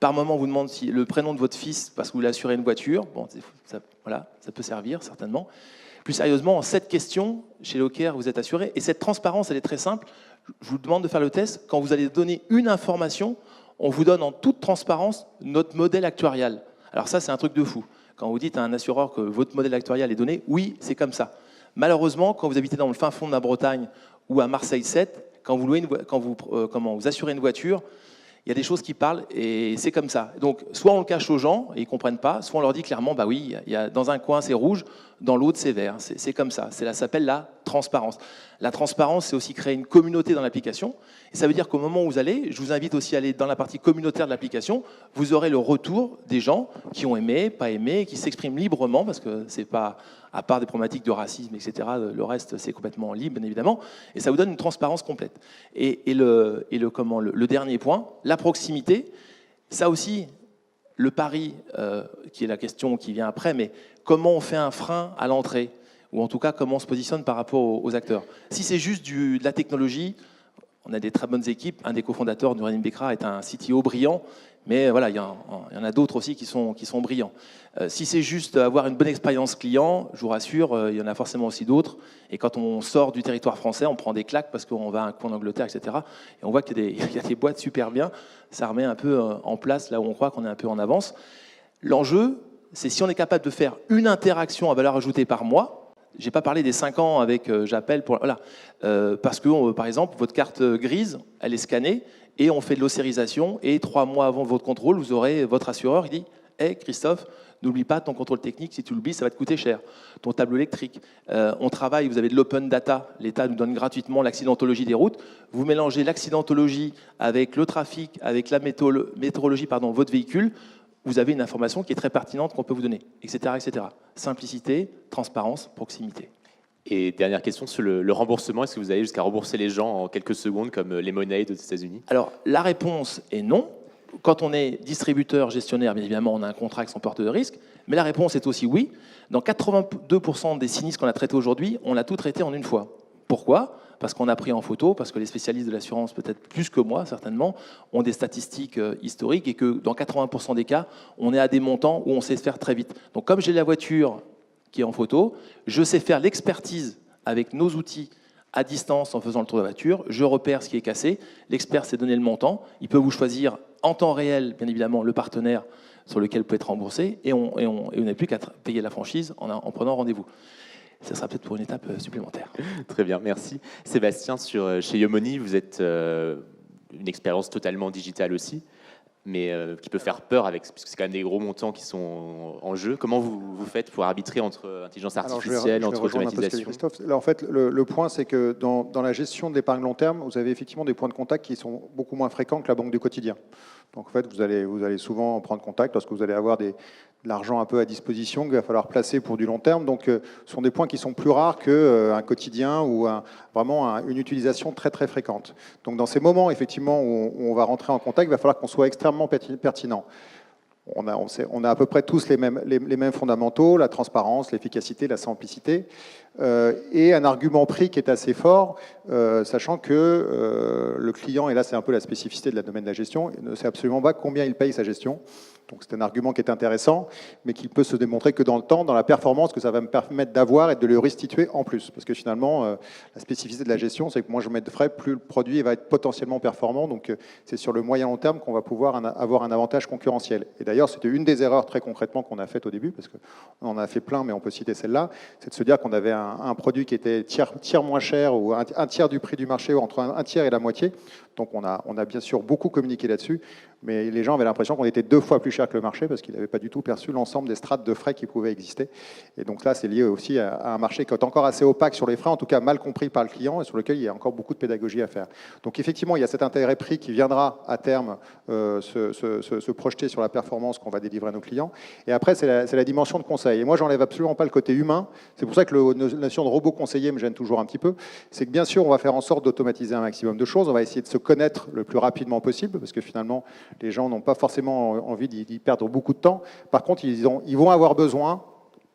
Par moment, on vous demande si le prénom de votre fils, parce que vous voulez assurer une voiture. Bon, voilà, ça peut servir, certainement. Plus sérieusement, en 7 questions, chez LeoCare, vous êtes assuré. Et cette transparence, elle est très simple. Je vous demande de faire le test. Quand vous allez donner une information, on vous donne en toute transparence notre modèle actuarial. Alors ça, c'est un truc de fou. Quand vous dites à un assureur que votre modèle actuarial est donné, oui, c'est comme ça. Malheureusement, quand vous habitez dans le fin fond de la Bretagne ou à Marseille 7, quand vous assurez une voiture, il y a des choses qui parlent et c'est comme ça. Donc, soit on le cache aux gens et ils ne comprennent pas, soit on leur dit clairement, bah oui, dans un coin c'est rouge, dans l'autre c'est vert. C'est comme ça. Ça s'appelle la transparence. La transparence, c'est aussi créer une communauté dans l'application. Et ça veut dire qu'au moment où vous allez, je vous invite aussi à aller dans la partie communautaire de l'application, vous aurez le retour des gens qui ont aimé, pas aimé, qui s'expriment librement, parce que c'est pas, à part des problématiques de racisme, etc., le reste c'est complètement libre, bien évidemment, et ça vous donne une transparence complète. Et le dernier point, la proximité, ça aussi, le pari, qui est la question qui vient après, mais comment on fait un frein à l'entrée, ou en tout cas comment on se positionne par rapport aux acteurs. Si c'est juste de la technologie, on a des très bonnes équipes. Un des cofondateurs, Noureddin Bekra, est un CTO brillant, mais voilà, il y en a d'autres aussi qui sont brillants. Si c'est juste avoir une bonne expérience client, je vous rassure, il y en a forcément aussi d'autres. Et quand on sort du territoire français, on prend des claques parce qu'on va à un coin d'Angleterre, etc. Et on voit qu'il y a des boîtes super bien. Ça remet un peu en place là où on croit qu'on est un peu en avance. L'enjeu, c'est si on est capable de faire une interaction à valeur ajoutée par mois. Je n'ai pas parlé des 5 ans avec j'appelle pour... Voilà. Parce que, par exemple, votre carte grise, elle est scannée et on fait de l'ossérisation et 3 mois avant votre contrôle, vous aurez votre assureur qui dit « Hey Christophe, n'oublie pas ton contrôle technique, si tu l'oublies, ça va te coûter cher. Ton tableau électrique. On travaille, vous avez de l'open data, l'État nous donne gratuitement l'accidentologie des routes. Vous mélangez l'accidentologie avec le trafic, avec la météorologie, votre véhicule. vous avez une information qui est très pertinente qu'on peut vous donner, etc., etc. Simplicité, transparence, proximité. Et dernière question sur le remboursement, est-ce que vous allez jusqu'à rembourser les gens en quelques secondes comme Lemonade aux États-Unis? Alors, la réponse est non. Quand on est distributeur, gestionnaire, bien évidemment, on a un contrat avec son porteur de risque, mais la réponse est aussi oui. Dans 82% des sinistres qu'on a traités aujourd'hui, on a tout traité en une fois. Pourquoi? Parce qu'on a pris en photo, parce que les spécialistes de l'assurance, peut-être plus que moi, certainement, ont des statistiques historiques et que dans 80% des cas, on est à des montants où on sait se faire très vite. Donc, comme j'ai la voiture qui est en photo, je sais faire l'expertise avec nos outils à distance en faisant le tour de la voiture, je repère ce qui est cassé, l'expert s'est donné le montant, il peut vous choisir en temps réel, bien évidemment, le partenaire sur lequel vous pouvez être remboursé, et on n'a plus qu'à payer la franchise en prenant rendez-vous. Ça sera peut-être pour une étape supplémentaire. Très bien, merci. Sébastien, chez Yomoni, vous êtes une expérience totalement digitale aussi, mais qui peut faire peur, puisque c'est quand même des gros montants qui sont en jeu. Comment vous faites pour arbitrer entre intelligence artificielle, entre automatisation? Là, en fait, le point, c'est que dans la gestion de l'épargne long terme, vous avez effectivement des points de contact qui sont beaucoup moins fréquents que la banque du quotidien. Donc, en fait, vous allez souvent prendre contact lorsque vous allez avoir de l'argent un peu à disposition qu'il va falloir placer pour du long terme. Donc, ce sont des points qui sont plus rares qu'un quotidien ou vraiment une utilisation très, très fréquente. Donc, dans ces moments, effectivement, où on va rentrer en contact, il va falloir qu'on soit extrêmement pertinent. On a à peu près tous les mêmes fondamentaux, la transparence, l'efficacité, la simplicité, et un argument prix qui est assez fort, sachant que le client, et là c'est un peu la spécificité de la domaine de la gestion, ne sait absolument pas combien il paye sa gestion. Donc c'est un argument qui est intéressant, mais qui peut se démontrer que dans le temps, dans la performance que ça va me permettre d'avoir et de le restituer en plus. Parce que finalement, la spécificité de la gestion, c'est que moins je mets de frais, plus le produit va être potentiellement performant. Donc c'est sur le moyen long terme qu'on va pouvoir avoir un avantage concurrentiel. Et d'ailleurs, c'était une des erreurs très concrètement qu'on a faites au début, parce qu'on en a fait plein, mais on peut citer celle-là, c'est de se dire qu'on avait un produit qui était tiers moins cher ou un tiers du prix du marché, ou entre un tiers et la moitié. Donc on a bien sûr beaucoup communiqué là-dessus, mais les gens avaient l'impression qu'on était 2 fois plus cher que le marché parce qu'ils n'avaient pas du tout perçu l'ensemble des strates de frais qui pouvaient exister. Et donc là, c'est lié aussi à un marché qui est encore assez opaque sur les frais, en tout cas mal compris par le client et sur lequel il y a encore beaucoup de pédagogie à faire. Donc effectivement, il y a cet intérêt prix qui viendra à terme se projeter sur la performance qu'on va délivrer à nos clients. Et après, c'est la dimension de conseil. Et moi, j'enlève absolument pas le côté humain. C'est pour ça que la notion de robot conseiller me gêne toujours un petit peu. C'est que bien sûr, on va faire en sorte d'automatiser un maximum de choses. On va essayer de se connaître le plus rapidement possible, parce que finalement, les gens n'ont pas forcément envie d'y perdre beaucoup de temps. Par contre, ils vont avoir besoin,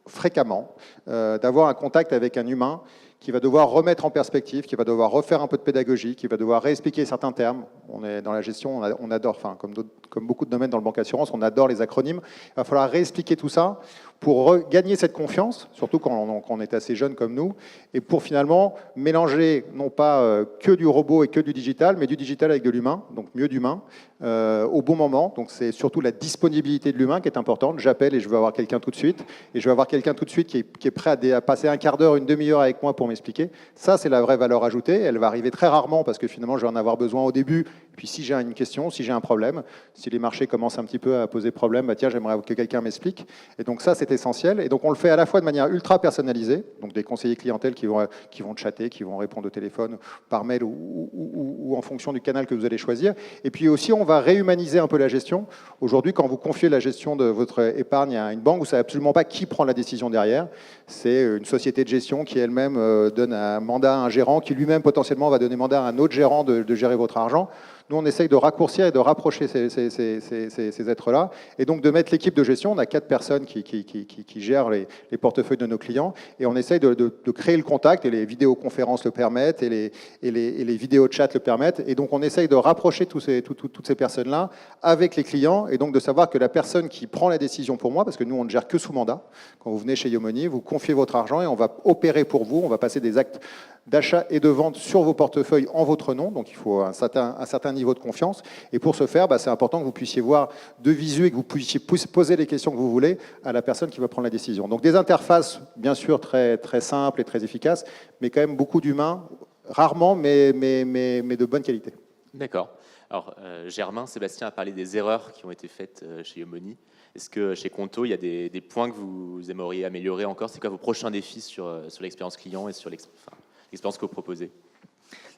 fréquemment, d'avoir un contact avec un humain qui va devoir remettre en perspective, qui va devoir refaire un peu de pédagogie, qui va devoir réexpliquer certains termes. On est dans la gestion, on adore, enfin, comme beaucoup de domaines dans le banque assurance, on adore les acronymes. Il va falloir réexpliquer tout ça pour gagner cette confiance, surtout quand on est assez jeune comme nous, et pour finalement mélanger non pas que du robot et que du digital, mais du digital avec de l'humain, donc mieux d'humain, au bon moment. Donc c'est surtout la disponibilité de l'humain qui est importante. J'appelle et je veux avoir quelqu'un tout de suite, et je veux avoir quelqu'un tout de suite qui est prêt à passer un quart d'heure, une demi-heure avec moi pour m'expliquer. Ça, c'est la vraie valeur ajoutée. Elle va arriver très rarement parce que finalement, je vais en avoir besoin au début. Et puis si j'ai une question, si j'ai un problème, si les marchés commencent un petit peu à poser problème, bah tiens, j'aimerais que quelqu'un m'explique. Et donc ça, c'est essentiel. Et donc on le fait à la fois de manière ultra personnalisée, donc des conseillers clientèle qui vont chatter, qui vont répondre au téléphone, par mail ou en fonction du canal que vous allez choisir. Et puis aussi, on va réhumaniser un peu la gestion. Aujourd'hui, quand vous confiez la gestion de votre épargne à une banque, vous ne savez absolument pas qui prend la décision derrière. C'est une société de gestion qui elle-même donne un mandat à un gérant, qui lui-même potentiellement va donner mandat à un autre gérant de gérer votre argent. Nous, on essaye de raccourcir et de rapprocher ces êtres-là, et donc de mettre l'équipe de gestion. On a 4 personnes qui gèrent les portefeuilles de nos clients, et on essaye de créer le contact, et les vidéoconférences le permettent, et les vidéo-chats le permettent, et donc on essaye de rapprocher toutes ces personnes-là avec les clients, et donc de savoir que la personne qui prend la décision pour moi, parce que nous, on ne gère que sous mandat, quand vous venez chez Yomoni, vous confiez votre argent, et on va opérer pour vous, on va passer des actes d'achat et de vente sur vos portefeuilles en votre nom, donc il faut un certain niveau de confiance, et pour ce faire, c'est important que vous puissiez voir de visu et que vous puissiez poser les questions que vous voulez à la personne qui va prendre la décision. Donc des interfaces, bien sûr, très, très simples et très efficaces, mais quand même beaucoup d'humains, rarement, mais de bonne qualité. D'accord. Alors, Germain, Sébastien a parlé des erreurs qui ont été faites chez Yomoni. Est-ce que chez Conto, il y a des points que vous aimeriez améliorer encore? C'est quoi vos prochains défis sur l'expérience client et sur l'expérience que vous proposez?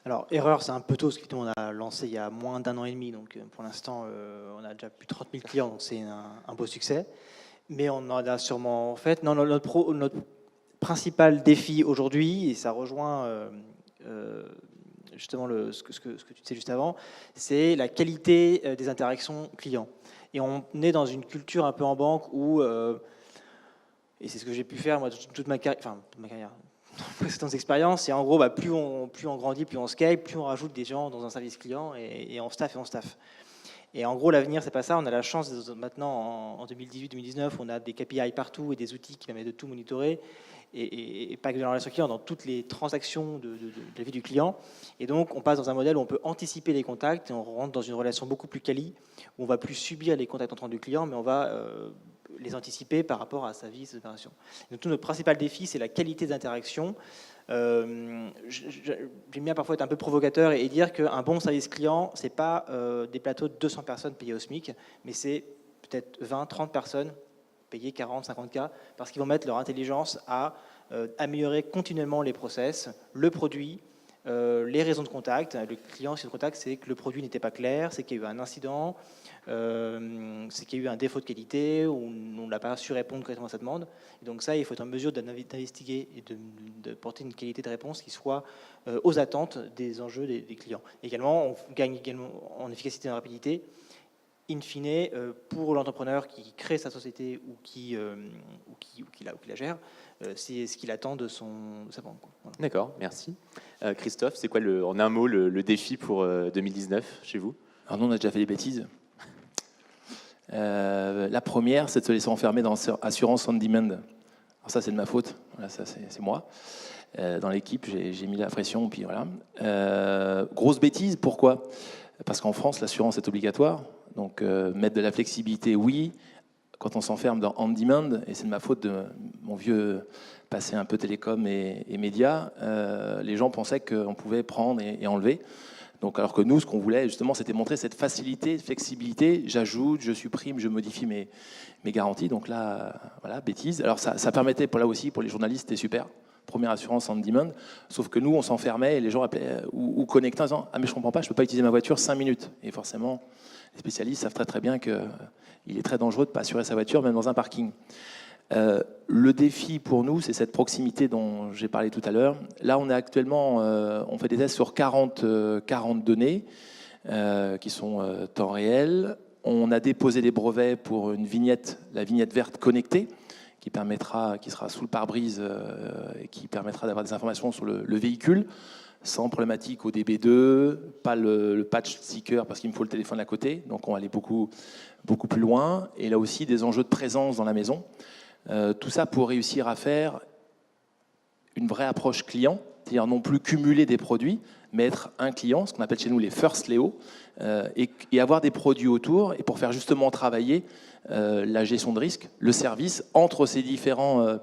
Alors, erreur, c'est un peu tôt, parce qu'on a lancé il y a moins d'1 an et demi, donc pour l'instant, on a déjà plus de 30 000 clients, donc c'est un beau succès. Mais on en a sûrement fait. Non, notre principal défi aujourd'hui, et ça rejoint justement ce que tu disais juste avant, c'est la qualité des interactions clients. Et on est dans une culture un peu en banque où, et c'est ce que j'ai pu faire moi toute ma carrière, précédentes expériences, et en gros, plus on grandit, plus on scale, plus on rajoute des gens dans un service client, et on staff. Et en gros, l'avenir, c'est pas ça. On a la chance, maintenant, en 2018-2019, on a des KPI partout et des outils qui permettent de tout monitorer, et pas que dans la relation client, dans toutes les transactions de la vie du client. Et donc, on passe dans un modèle où on peut anticiper les contacts, et on rentre dans une relation beaucoup plus quali, où on va plus subir les contacts entrants du client, mais on va les anticiper par rapport à sa vie, ses opérations. Donc, tout notre principal défi, c'est la qualité d'interaction. J'aime bien parfois être un peu provocateur et dire qu'un bon service client, c'est pas des plateaux de 200 personnes payées au SMIC, mais c'est peut-être 20, 30 personnes payées 40, 50K, parce qu'ils vont mettre leur intelligence à améliorer continuellement les process, le produit, les raisons de contact. Le client, si le contact, c'est que le produit n'était pas clair, c'est qu'il y a eu un incident, c'est qu'il y a eu un défaut de qualité, ou on n'a pas su répondre correctement à sa demande. Et donc ça, il faut être en mesure d'investiguer et de porter une qualité de réponse qui soit aux attentes des enjeux des clients. Également, on gagne également en efficacité et en rapidité, in fine, pour l'entrepreneur qui crée sa société ou qui la gère, c'est ce qu'il attend de sa banque. Voilà. D'accord, merci. Christophe, c'est quoi, en un mot, le défi pour 2019 chez vous? Alors nous, on a déjà fait des bêtises. La première, c'est de se laisser enfermer dans Assurance on Demand. Alors ça, c'est de ma faute. Voilà, ça, c'est moi. Dans l'équipe, j'ai mis la pression. Puis voilà. Grosse bêtise, pourquoi? Parce qu'en France, l'assurance est obligatoire. Donc, mettre de la flexibilité, oui. Quand on s'enferme dans on demand, et c'est de ma faute de mon vieux passé un peu télécom et médias, les gens pensaient qu'on pouvait prendre et enlever. Donc, alors que nous, ce qu'on voulait, justement, c'était montrer cette facilité, flexibilité. J'ajoute, je supprime, je modifie mes garanties. Donc là, voilà, bêtise. Alors, ça permettait, là aussi, pour les journalistes, c'était super. Première assurance on demand. Sauf que nous, on s'enfermait et les gens appelaient ou connectaient en disant « Ah, mais je ne comprends pas, je ne peux pas utiliser ma voiture 5 minutes. » Et forcément, les spécialistes savent très, très bien qu'il est très dangereux de ne pas assurer sa voiture, même dans un parking. Le défi pour nous, c'est cette proximité dont j'ai parlé tout à l'heure. Là, on est actuellement, on fait des tests sur 40 données qui sont temps réel. On a déposé des brevets pour une vignette, la vignette verte connectée, qui sera sous le pare-brise et qui permettra d'avoir des informations sur le véhicule, sans problématique au DB2, pas le patch sticker parce qu'il me faut le téléphone à côté, donc on va aller beaucoup plus loin. Et là aussi, des enjeux de présence dans la maison. Tout ça pour réussir à faire une vraie approche client, c'est-à-dire non plus cumuler des produits, mais être un client, ce qu'on appelle chez nous les first Léo, et avoir des produits autour, et pour faire justement travailler la gestion de risque, le service entre ces différents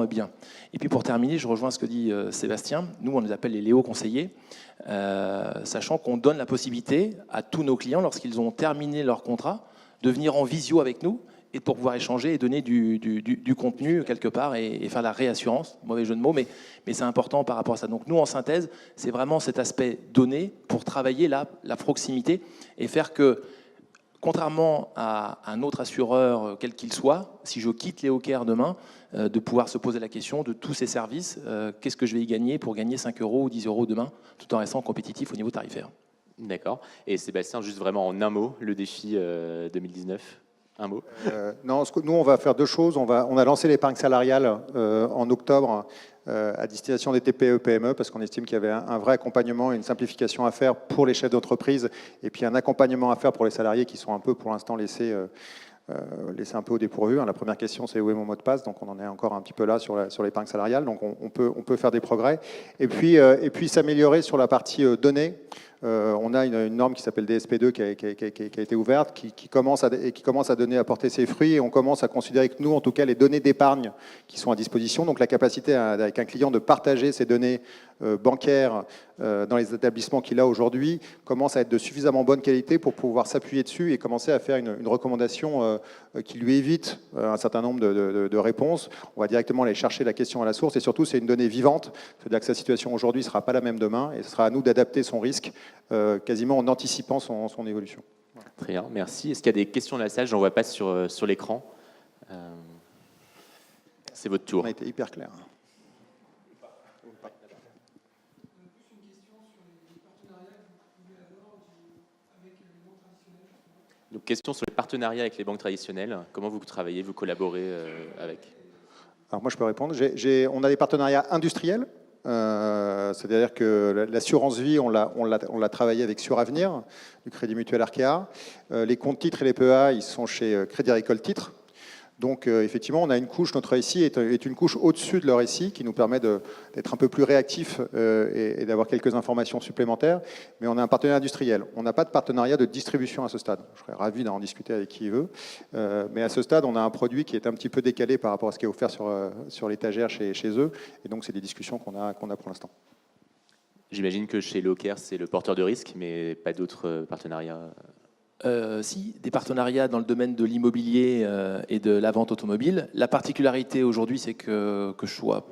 biens. Et puis pour terminer, je rejoins ce que dit Sébastien, nous on les appelle les Léo conseillers, sachant qu'on donne la possibilité à tous nos clients, lorsqu'ils ont terminé leur contrat, de venir en visio avec nous, et pour pouvoir échanger et donner du contenu quelque part et faire la réassurance, mauvais jeu de mots, mais c'est important par rapport à ça. Donc nous, en synthèse, c'est vraiment cet aspect donné pour travailler la proximité et faire que, contrairement à un autre assureur, quel qu'il soit, si je quitte Léo Care demain, de pouvoir se poser la question de tous ces services, qu'est-ce que je vais y gagner pour gagner 5 euros ou 10 euros demain, tout en restant compétitif au niveau tarifaire. D'accord. Et Sébastien, juste vraiment en un mot, le défi 2019 ? Un mot. Non, nous, on va faire deux choses. On a lancé l'épargne salariale en octobre à destination des TPE-PME parce qu'on estime qu'il y avait un vrai accompagnement et une simplification à faire pour les chefs d'entreprise et puis un accompagnement à faire pour les salariés qui sont un peu, pour l'instant, laissés un peu au dépourvu. La première question, c'est où est mon mot de passe? Donc, on en est encore un petit peu là sur l'épargne salariale. Donc, on peut faire des progrès. Et puis s'améliorer sur la partie données. On a une norme qui s'appelle DSP2 qui a été ouverte, qui commence à porter ses fruits, et on commence à considérer que nous, en tout cas, les données d'épargne qui sont à disposition, donc la capacité avec un client de partager ses données bancaires dans les établissements qu'il a aujourd'hui, commence à être de suffisamment bonne qualité pour pouvoir s'appuyer dessus et commencer à faire une recommandation qui lui évite un certain nombre de réponses. On va directement aller chercher la question à la source, et surtout, c'est une donnée vivante, c'est-à-dire que sa situation aujourd'hui ne sera pas la même demain, et ce sera à nous d'adapter son risque quasiment en anticipant son évolution. Voilà. Très bien, merci. Est-ce qu'il y a des questions dans la salle? Je n'en vois pas sur l'écran. C'est votre tour. On a été hyper clair. Donc, question sur les partenariats avec les banques traditionnelles. Comment vous travaillez, vous collaborez avec? Alors moi, je peux répondre. On a des partenariats industriels. C'est-à-dire que l'assurance vie, on l'a travaillé avec Suravenir, du Crédit Mutuel Arkea. Les comptes titres et les PEA, ils sont chez Crédit Agricole Titres. Donc effectivement, on a une couche, notre SI est une couche au-dessus de leur SI qui nous permet d'être un peu plus réactifs et d'avoir quelques informations supplémentaires. Mais on a un partenariat industriel. On n'a pas de partenariat de distribution à ce stade. Je serais ravi d'en discuter avec qui veut. Mais à ce stade, on a un produit qui est un petit peu décalé par rapport à ce qui est offert sur l'étagère chez eux. Et donc, c'est des discussions qu'on a pour l'instant. J'imagine que chez Locker, c'est le porteur de risque, mais pas d'autres partenariats. Si, des partenariats dans le domaine de l'immobilier et de la vente automobile. La particularité aujourd'hui, c'est que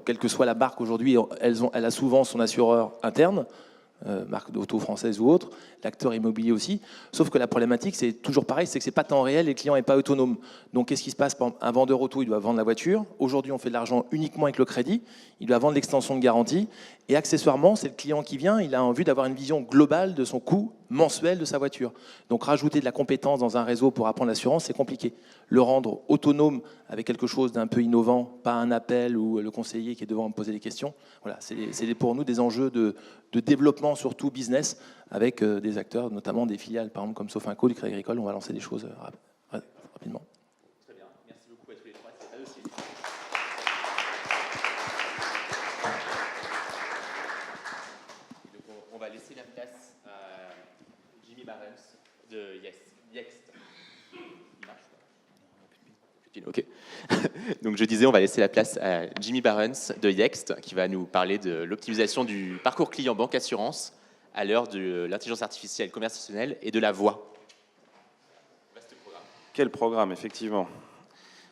quelle que soit la marque aujourd'hui, elle a souvent son assureur interne, marque d'auto française ou autre, l'acteur immobilier aussi. Sauf que la problématique, c'est toujours pareil, c'est que c'est pas temps réel et le client n'est pas autonome. Donc, qu'est-ce qui se passe? Par exemple, un vendeur auto, il doit vendre la voiture. Aujourd'hui, on fait de l'argent uniquement avec le crédit. Il doit vendre l'extension de garantie. Et accessoirement, c'est le client qui vient, il a envie d'avoir une vision globale de son coût mensuel de sa voiture. Donc, rajouter de la compétence dans un réseau pour apprendre l'assurance, c'est compliqué. Le rendre autonome avec quelque chose d'un peu innovant, pas un appel ou le conseiller qui est devant me poser des questions. Voilà, c'est pour nous des enjeux de développement, surtout business, avec des acteurs, notamment des filiales, par exemple comme Sofinco, du Crédit Agricole. On va lancer des choses rapidement. Très bien, merci beaucoup à tous les trois. C'est aussi. Donc on va laisser la place à Jimmy Barnes de Yext. Il marche pas? Ok. Donc je disais, on va laisser la place à Jimmy Barnes de Yext qui va nous parler de l'optimisation du parcours client banque assurance à l'heure de l'intelligence artificielle conversationnelle et de la voix. Quel programme, effectivement.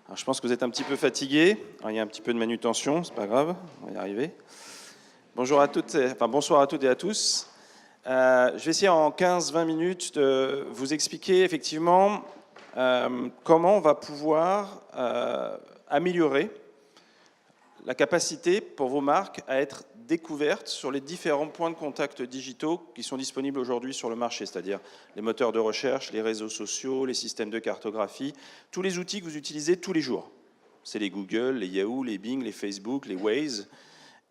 Alors, je pense que vous êtes un petit peu fatigué. Il y a un petit peu de manutention, c'est pas grave, on va y arriver. Bonjour à toutes, bonsoir à toutes et à tous. Je vais essayer en 15-20 minutes de vous expliquer effectivement comment on va pouvoir améliorer la capacité pour vos marques à être découvertes sur les différents points de contact digitaux qui sont disponibles aujourd'hui sur le marché, c'est-à-dire les moteurs de recherche, les réseaux sociaux, les systèmes de cartographie, tous les outils que vous utilisez tous les jours. C'est les Google, les Yahoo, les Bing, les Facebook, les Waze.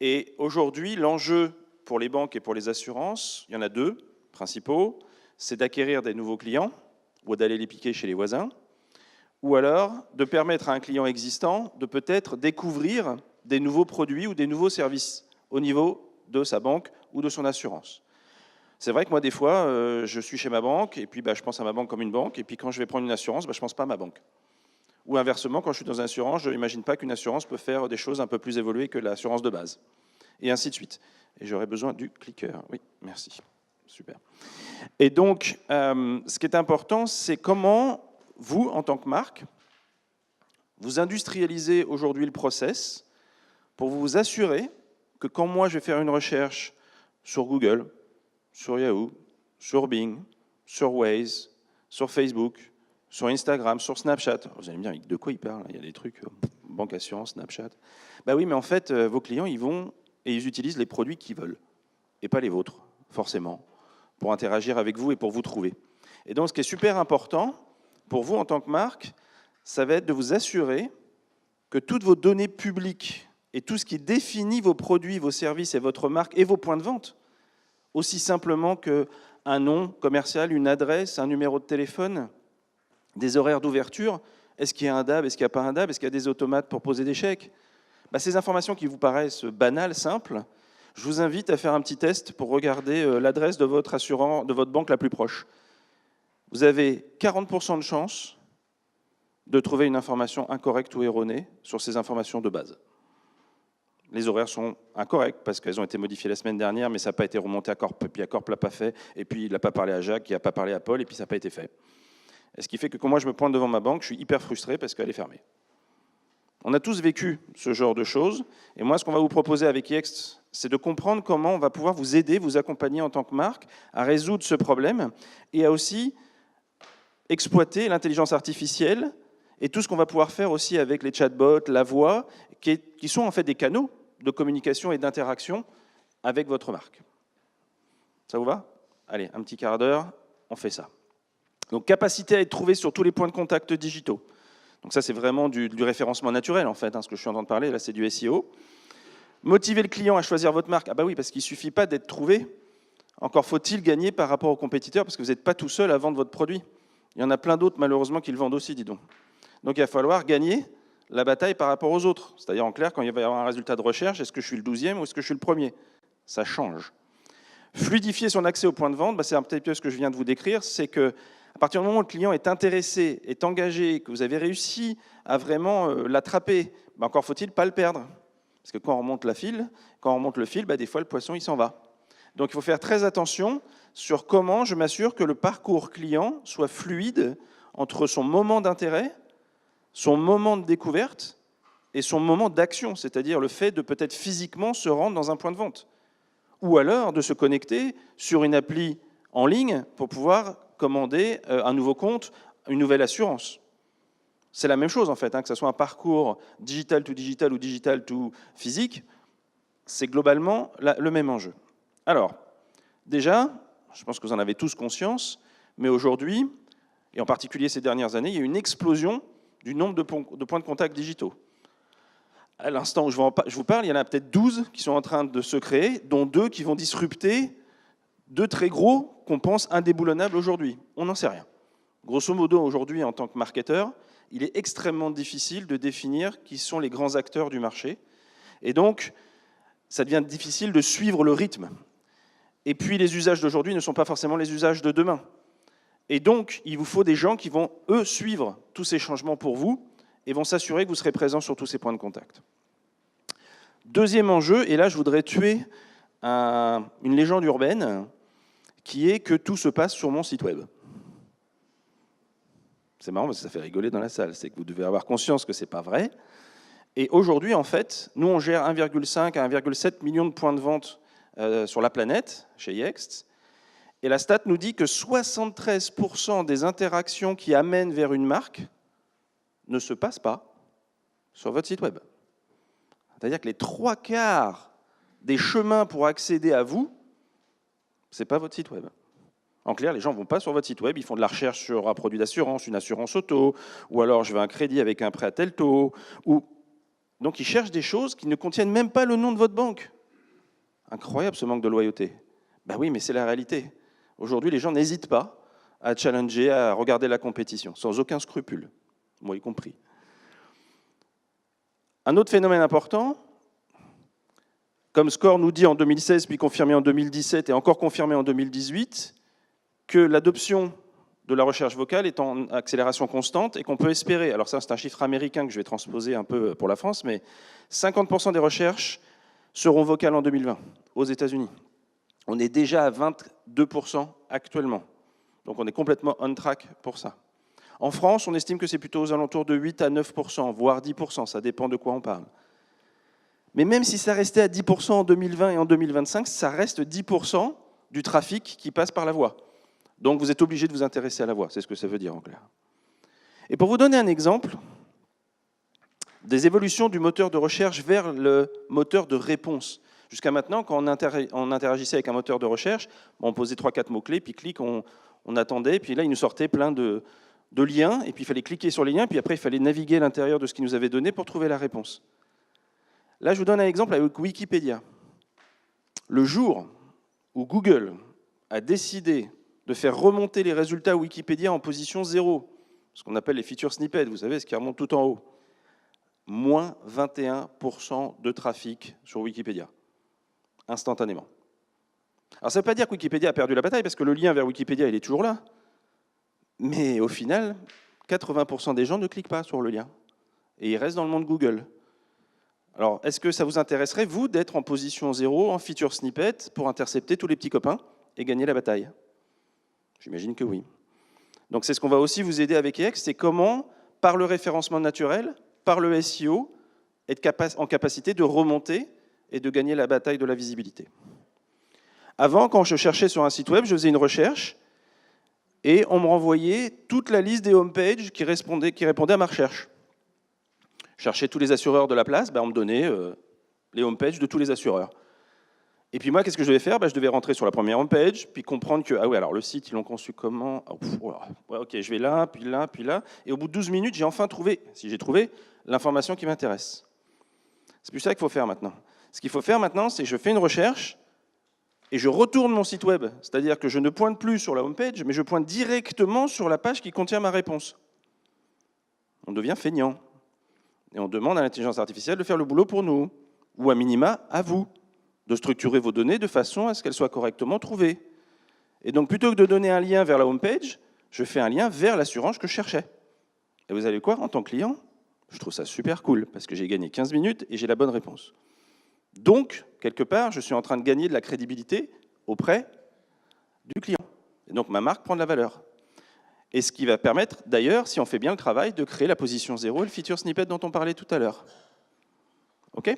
Et aujourd'hui, l'enjeu pour les banques et pour les assurances, il y en a deux principaux, c'est d'acquérir des nouveaux clients ou d'aller les piquer chez les voisins, ou alors de permettre à un client existant de peut-être découvrir des nouveaux produits ou des nouveaux services au niveau de sa banque ou de son assurance. C'est vrai que moi, des fois, je suis chez ma banque, et puis je pense à ma banque comme une banque, et puis quand je vais prendre une assurance, je ne pense pas à ma banque. Ou inversement, quand je suis dans une assurance, je n'imagine pas qu'une assurance peut faire des choses un peu plus évoluées que l'assurance de base. Et ainsi de suite. Et j'aurais besoin du clicker. Oui, merci. Super. Et donc, ce qui est important, c'est comment vous, en tant que marque, vous industrialisez aujourd'hui le process pour vous assurer que quand moi je vais faire une recherche sur Google, sur Yahoo, sur Bing, sur Waze, sur Facebook, sur Instagram, sur Snapchat, vous allez me dire de quoi il parle? Il y a des trucs, banque assurance, Snapchat. Ben oui, mais en fait, vos clients, ils vont et ils utilisent les produits qu'ils veulent, et pas les vôtres, forcément, pour interagir avec vous et pour vous trouver. Et donc, ce qui est super important pour vous en tant que marque, ça va être de vous assurer que toutes vos données publiques et tout ce qui définit vos produits, vos services et votre marque et vos points de vente, aussi simplement qu'un nom commercial, une adresse, un numéro de téléphone, des horaires d'ouverture, est-ce qu'il y a un DAB, est-ce qu'il n'y a pas un DAB, est-ce qu'il y a des automates pour poser des chèques? Ces informations qui vous paraissent banales, simples, Je vous invite à faire un petit test pour regarder l'adresse de votre assurant, de votre banque la plus proche. Vous avez 40% de chance de trouver une information incorrecte ou erronée sur ces informations de base. Les horaires sont incorrects parce qu'elles ont été modifiées la semaine dernière, mais ça n'a pas été remonté à Corp, puis à Corp l'a pas fait, et puis il n'a pas parlé à Jacques, qui n'a pas parlé à Paul, et puis ça n'a pas été fait. Et ce qui fait que quand moi je me pointe devant ma banque, je suis hyper frustré parce qu'elle est fermée. On a tous vécu ce genre de choses, et moi ce qu'on va vous proposer avec Yext, c'est de comprendre comment on va pouvoir vous aider, vous accompagner en tant que marque à résoudre ce problème, et à aussi exploiter l'intelligence artificielle, et tout ce qu'on va pouvoir faire aussi avec les chatbots, la voix, qui sont en fait des canaux de communication et d'interaction avec votre marque. Ça vous va? Allez, un petit quart d'heure, on fait ça. Donc, capacité à être trouvé sur tous les points de contact digitaux. Donc ça, c'est vraiment du référencement naturel, en fait, ce que je suis en train de parler, là, c'est du SEO. Motiver le client à choisir votre marque. Ah bah oui, parce qu'il ne suffit pas d'être trouvé. Encore faut-il gagner par rapport aux compétiteurs, parce que vous n'êtes pas tout seul à vendre votre produit. Il y en a plein d'autres, malheureusement, qui le vendent aussi, dis donc. Donc, il va falloir gagner la bataille par rapport aux autres. C'est-à-dire, en clair, quand il va y avoir un résultat de recherche, est-ce que je suis le 12e ou est-ce que je suis le premier? Ça change. Fluidifier son accès au point de vente, c'est un petit peu ce que je viens de vous décrire, c'est que à partir du moment où le client est intéressé, est engagé, que vous avez réussi à vraiment l'attraper, encore faut-il pas le perdre. Parce que quand on remonte le fil, des fois le poisson il s'en va. Donc il faut faire très attention sur comment je m'assure que le parcours client soit fluide entre son moment d'intérêt, son moment de découverte et son moment d'action, c'est-à-dire le fait de peut-être physiquement se rendre dans un point de vente. Ou alors de se connecter sur une appli en ligne pour pouvoir commander un nouveau compte, une nouvelle assurance. C'est la même chose en fait, que ce soit un parcours digital to digital ou digital to physique, c'est globalement le même enjeu. Alors, déjà, je pense que vous en avez tous conscience, mais aujourd'hui, et en particulier ces dernières années, il y a une explosion du nombre de points de contact digitaux. À l'instant où je vous parle, il y en a peut-être 12 qui sont en train de se créer, dont 2 qui vont disrupter 2 très gros qu'on pense indéboulonnables aujourd'hui. On n'en sait rien. Grosso modo, aujourd'hui, en tant que marketeur, il est extrêmement difficile de définir qui sont les grands acteurs du marché. Et donc, ça devient difficile de suivre le rythme. Et puis, les usages d'aujourd'hui ne sont pas forcément les usages de demain. Et donc, il vous faut des gens qui vont, eux, suivre tous ces changements pour vous et vont s'assurer que vous serez présent sur tous ces points de contact. Deuxième enjeu, et là, je voudrais tuer une légende urbaine, qui est que tout se passe sur mon site web. C'est marrant parce que ça fait rigoler dans la salle. C'est que vous devez avoir conscience que ce n'est pas vrai. Et aujourd'hui, en fait, nous, on gère 1,5 à 1,7 million de points de vente sur la planète, chez Yext. Et la stat nous dit que 73% des interactions qui amènent vers une marque ne se passent pas sur votre site web. C'est-à-dire que les 3/4 des chemins pour accéder à vous, ce n'est pas votre site web. En clair, les gens ne vont pas sur votre site web, ils font de la recherche sur un produit d'assurance, une assurance auto, ou alors je veux un crédit avec un prêt à tel taux. Donc ils cherchent des choses qui ne contiennent même pas le nom de votre banque. Incroyable ce manque de loyauté. Ben oui, mais c'est la réalité. Aujourd'hui, les gens n'hésitent pas à challenger, à regarder la compétition, sans aucun scrupule, moi y compris. Un autre phénomène important, comme Score nous dit en 2016, puis confirmé en 2017 et encore confirmé en 2018, que l'adoption de la recherche vocale est en accélération constante et qu'on peut espérer, alors ça c'est un chiffre américain que je vais transposer un peu pour la France, mais 50% des recherches seront vocales en 2020 aux États-Unis. On est déjà à 22% actuellement, donc on est complètement on track pour ça. En France, on estime que c'est plutôt aux alentours de 8 à 9%, voire 10%, ça dépend de quoi on parle. Mais même si ça restait à 10% en 2020 et en 2025, ça reste 10% du trafic qui passe par la voix. Donc vous êtes obligé de vous intéresser à la voix, c'est ce que ça veut dire en clair. Et pour vous donner un exemple, des évolutions du moteur de recherche vers le moteur de réponse. Jusqu'à maintenant, quand on interagissait avec un moteur de recherche, on posait 3-4 mots-clés, puis clic, on attendait, puis là il nous sortait plein de liens, et puis il fallait cliquer sur les liens, puis après il fallait naviguer à l'intérieur de ce qu'il nous avait donné pour trouver la réponse. Là je vous donne un exemple avec Wikipédia. Le jour où Google a décidé de faire remonter les résultats Wikipédia en position 0, ce qu'on appelle les feature snippets, vous savez, ce qui remonte tout en haut, moins 21% de trafic sur Wikipédia. instantanément. Alors ça ne veut pas dire que Wikipédia a perdu la bataille, parce que le lien vers Wikipédia, il est toujours là. Mais au final, 80% des gens ne cliquent pas sur le lien. Et ils restent dans le monde Google. Alors, est-ce que ça vous intéresserait, vous, d'être en position 0, en feature snippet, pour intercepter tous les petits copains et gagner la bataille? J'imagine que oui. Donc c'est ce qu'on va aussi vous aider avec EX, c'est comment, par le référencement naturel, par le SEO, être en capacité de remonter et de gagner la bataille de la visibilité. Avant, quand je cherchais sur un site web, je faisais une recherche et on me renvoyait toute la liste des homepages qui répondaient à ma recherche. Je cherchais tous les assureurs de la place, on me donnait les homepages de tous les assureurs. Et puis moi, qu'est-ce que je devais faire? Je devais rentrer sur la première homepage, puis comprendre que, ah oui, alors le site, ils l'ont conçu comment? Ouais, ok, je vais là, puis là, puis là. Et au bout de 12 minutes, j'ai enfin trouvé, si j'ai trouvé, l'information qui m'intéresse. C'est plus ça qu'il faut faire maintenant. Ce qu'il faut faire maintenant, c'est que je fais une recherche et je retourne mon site web. C'est-à-dire que je ne pointe plus sur la homepage, mais je pointe directement sur la page qui contient ma réponse. On devient feignant. Et on demande à l'intelligence artificielle de faire le boulot pour nous, ou à minima, à vous, de structurer vos données de façon à ce qu'elles soient correctement trouvées. Et donc, plutôt que de donner un lien vers la homepage, je fais un lien vers l'assurance que je cherchais. Et vous savez quoi, en tant que client, je trouve ça super cool, parce que j'ai gagné 15 minutes et j'ai la bonne réponse. Donc, quelque part, je suis en train de gagner de la crédibilité auprès du client. Et donc, ma marque prend de la valeur. Et ce qui va permettre, d'ailleurs, si on fait bien le travail, de créer la position 0 et le feature snippet dont on parlait tout à l'heure. OK ?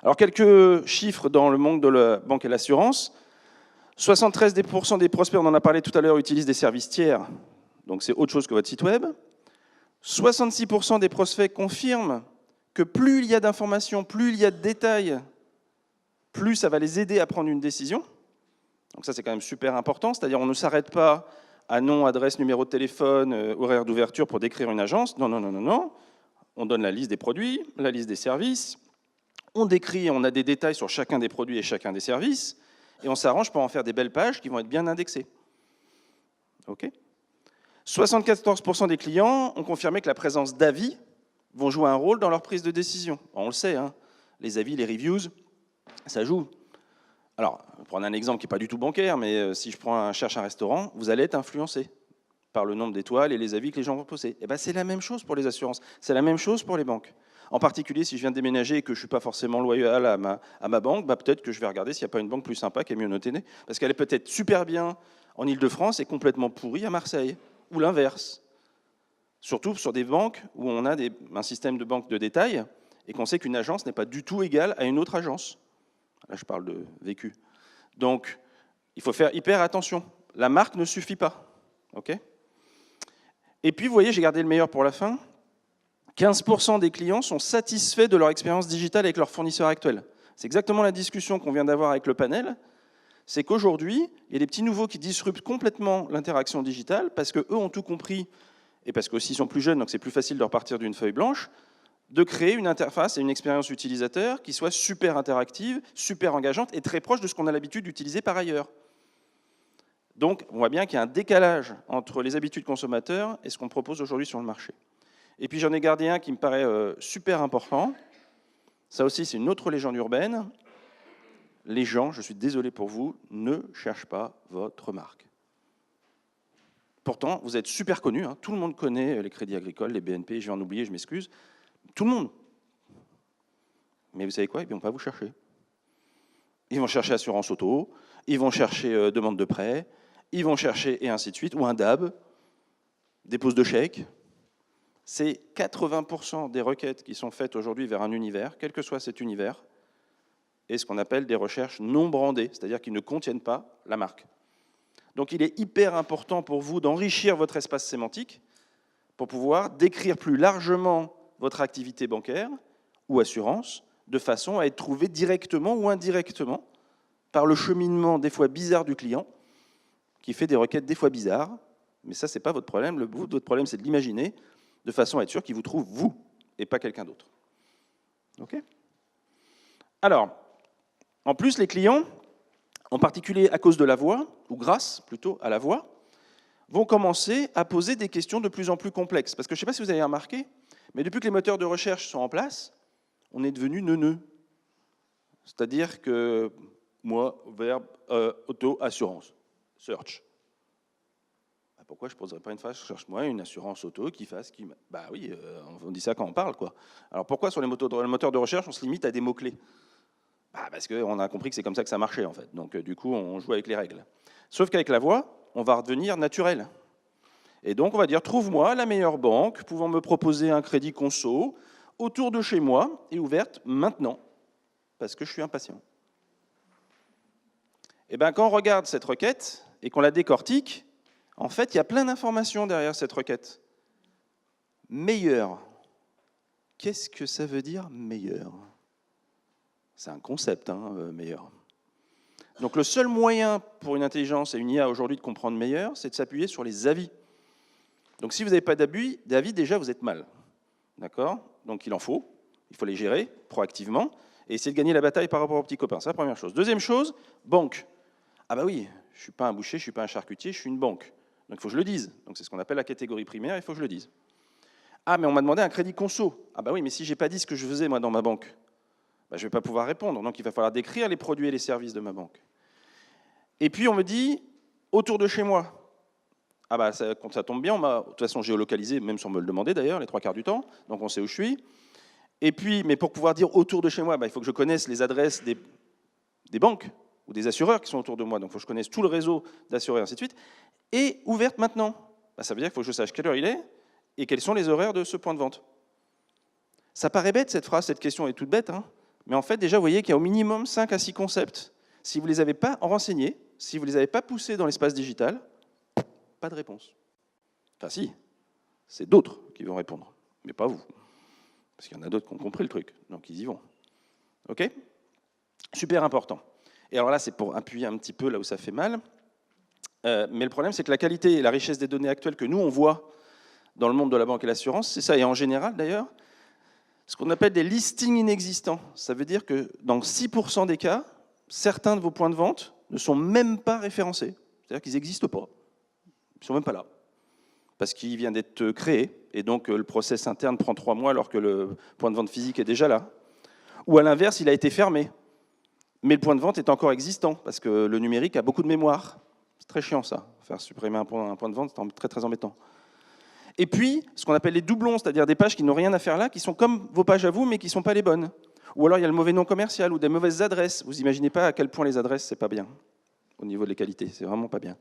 Alors, quelques chiffres dans le monde de la banque et l'assurance. 73% des prospects, on en a parlé tout à l'heure, utilisent des services tiers. Donc, c'est autre chose que votre site web. 66% des prospects confirment que plus il y a d'informations, plus il y a de détails, plus ça va les aider à prendre une décision. Donc ça, c'est quand même super important. C'est-à-dire on ne s'arrête pas à nom, adresse, numéro de téléphone, horaire d'ouverture pour décrire une agence. Non, non, non, non, non. On donne la liste des produits, la liste des services. On décrit, on a des détails sur chacun des produits et chacun des services. Et on s'arrange pour en faire des belles pages qui vont être bien indexées. OK ? 74% des clients ont confirmé que la présence d'avis vont jouer un rôle dans leur prise de décision. On le sait, hein, les avis, les reviews, ça joue. Alors, je vais prendre un exemple qui n'est pas du tout bancaire, mais si je cherche un restaurant, vous allez être influencé par le nombre d'étoiles et les avis que les gens vont poser. Et c'est la même chose pour les assurances, c'est la même chose pour les banques. En particulier, si je viens de déménager et que je ne suis pas forcément loyal à ma banque, peut-être que je vais regarder s'il n'y a pas une banque plus sympa qui est mieux notée, parce qu'elle est peut-être super bien en Ile-de-France et complètement pourrie à Marseille, ou l'inverse. Surtout sur des banques où on a un système de banque de détail et qu'on sait qu'une agence n'est pas du tout égale à une autre agence. Là, je parle de vécu. Donc, il faut faire hyper attention. La marque ne suffit pas. OK ? Et puis, vous voyez, j'ai gardé le meilleur pour la fin. 15% des clients sont satisfaits de leur expérience digitale avec leur fournisseur actuel. C'est exactement la discussion qu'on vient d'avoir avec le panel. C'est qu'aujourd'hui, il y a des petits nouveaux qui disruptent complètement l'interaction digitale parce qu'eux ont tout compris, et parce qu'aussi ils sont plus jeunes, donc c'est plus facile de repartir d'une feuille blanche, de créer une interface et une expérience utilisateur qui soit super interactive, super engageante et très proche de ce qu'on a l'habitude d'utiliser par ailleurs. Donc, on voit bien qu'il y a un décalage entre les habitudes consommateurs et ce qu'on propose aujourd'hui sur le marché. Et puis, j'en ai gardé un qui me paraît super important. Ça aussi, c'est une autre légende urbaine. Les gens, je suis désolé pour vous, ne cherchent pas votre marque. Pourtant, vous êtes super connus, hein, tout le monde connaît les Crédits Agricoles, les BNP, je vais en oublier, je m'excuse. Tout le monde. Mais vous savez quoi? Ils ne vont pas vous chercher. Ils vont chercher assurance auto, ils vont chercher demande de prêt, ils vont chercher et ainsi de suite, ou un DAB, dépose de chèque. C'est 80% des requêtes qui sont faites aujourd'hui vers un univers, quel que soit cet univers, et ce qu'on appelle des recherches non brandées, c'est-à-dire qui ne contiennent pas la marque. Donc il est hyper important pour vous d'enrichir votre espace sémantique pour pouvoir décrire plus largement votre activité bancaire ou assurance de façon à être trouvé directement ou indirectement par le cheminement des fois bizarre du client qui fait des requêtes des fois bizarres, mais ça, ce n'est pas votre problème. Votre problème, c'est de l'imaginer de façon à être sûr qu'il vous trouve vous et pas quelqu'un d'autre. OK ? Alors, en plus, les clients, en particulier à cause de la voix, ou grâce plutôt à la voix, vont commencer à poser des questions de plus en plus complexes. Parce que je ne sais pas si vous avez remarqué, mais depuis que les moteurs de recherche sont en place, on est devenu neuneux. C'est-à-dire que moi, verbe auto, assurance, search. Pourquoi je ne poserais pas une phrase, cherche-moi une assurance auto qui fasse... Bah oui, on dit ça quand on parle, quoi. Alors pourquoi sur les moteurs de recherche, on se limite à des mots-clés? Parce qu'on a compris que c'est comme ça que ça marchait, en fait. Donc du coup, on joue avec les règles. Sauf qu'avec la voix, on va redevenir naturel. Et donc on va dire, trouve-moi la meilleure banque pouvant me proposer un crédit conso autour de chez moi et ouverte maintenant, parce que je suis impatient. Et bien quand on regarde cette requête et qu'on la décortique, en fait, il y a plein d'informations derrière cette requête. Meilleur. Qu'est-ce que ça veut dire, meilleur? C'est un concept, hein, meilleur. Donc le seul moyen pour une intelligence et une IA aujourd'hui de comprendre meilleur, c'est de s'appuyer sur les avis. Donc si vous n'avez pas d'avis, déjà, vous êtes mal. D'accord? Donc il faut les gérer proactivement et essayer de gagner la bataille par rapport aux petits copains. C'est la première chose. Deuxième chose, banque. Ah bah oui, je ne suis pas un boucher, je ne suis pas un charcutier, je suis une banque. Donc il faut que je le dise. Donc c'est ce qu'on appelle la catégorie primaire, il faut que je le dise. Ah, mais on m'a demandé un crédit conso. Ah bah oui, mais si je n'ai pas dit ce que je faisais moi dans ma banque, je ne vais pas pouvoir répondre. Donc il va falloir décrire les produits et les services de ma banque. Et puis on me dit, autour de chez moi. Ah bah quand ça tombe bien, on m'a de toute façon géolocalisé, même sans me le demander d'ailleurs, les 3 quarts du temps. Donc on sait où je suis. Et puis, mais pour pouvoir dire autour de chez moi, il faut que je connaisse les adresses des banques ou des assureurs qui sont autour de moi. Donc il faut que je connaisse tout le réseau d'assureurs, et ainsi de suite. Et ouverte maintenant. Ça veut dire qu'il faut que je sache quelle heure il est et quels sont les horaires de ce point de vente. Ça paraît bête cette phrase, cette question est toute bête, hein, mais en fait déjà vous voyez qu'il y a au minimum 5 à 6 concepts. Si vous ne les avez pas renseignés, si vous ne les avez pas poussés dans l'espace digital, pas de réponse. Enfin si, c'est d'autres qui vont répondre, mais pas vous. Parce qu'il y en a d'autres qui ont compris le truc, donc ils y vont. Ok? Super important. Et alors là, c'est pour appuyer un petit peu là où ça fait mal. Mais le problème, c'est que la qualité et la richesse des données actuelles que nous, on voit dans le monde de la banque et l'assurance, c'est ça, et en général d'ailleurs, ce qu'on appelle des listings inexistants. Ça veut dire que dans 6% des cas, certains de vos points de vente ne sont même pas référencés. C'est-à-dire qu'ils n'existent pas. Ils ne sont même pas là. Parce qu'il vient d'être créé, et donc le process interne prend 3 mois alors que le point de vente physique est déjà là. Ou à l'inverse, il a été fermé. Mais le point de vente est encore existant, parce que le numérique a beaucoup de mémoire. C'est très chiant ça, faire supprimer un point de vente, c'est très très embêtant. Et puis, ce qu'on appelle les doublons, c'est-à-dire des pages qui n'ont rien à faire là, qui sont comme vos pages à vous, mais qui ne sont pas les bonnes. Ou alors il y a le mauvais nom commercial, ou des mauvaises adresses. Vous n'imaginez pas à quel point les adresses, c'est pas bien, au niveau de la qualité, c'est vraiment pas bien.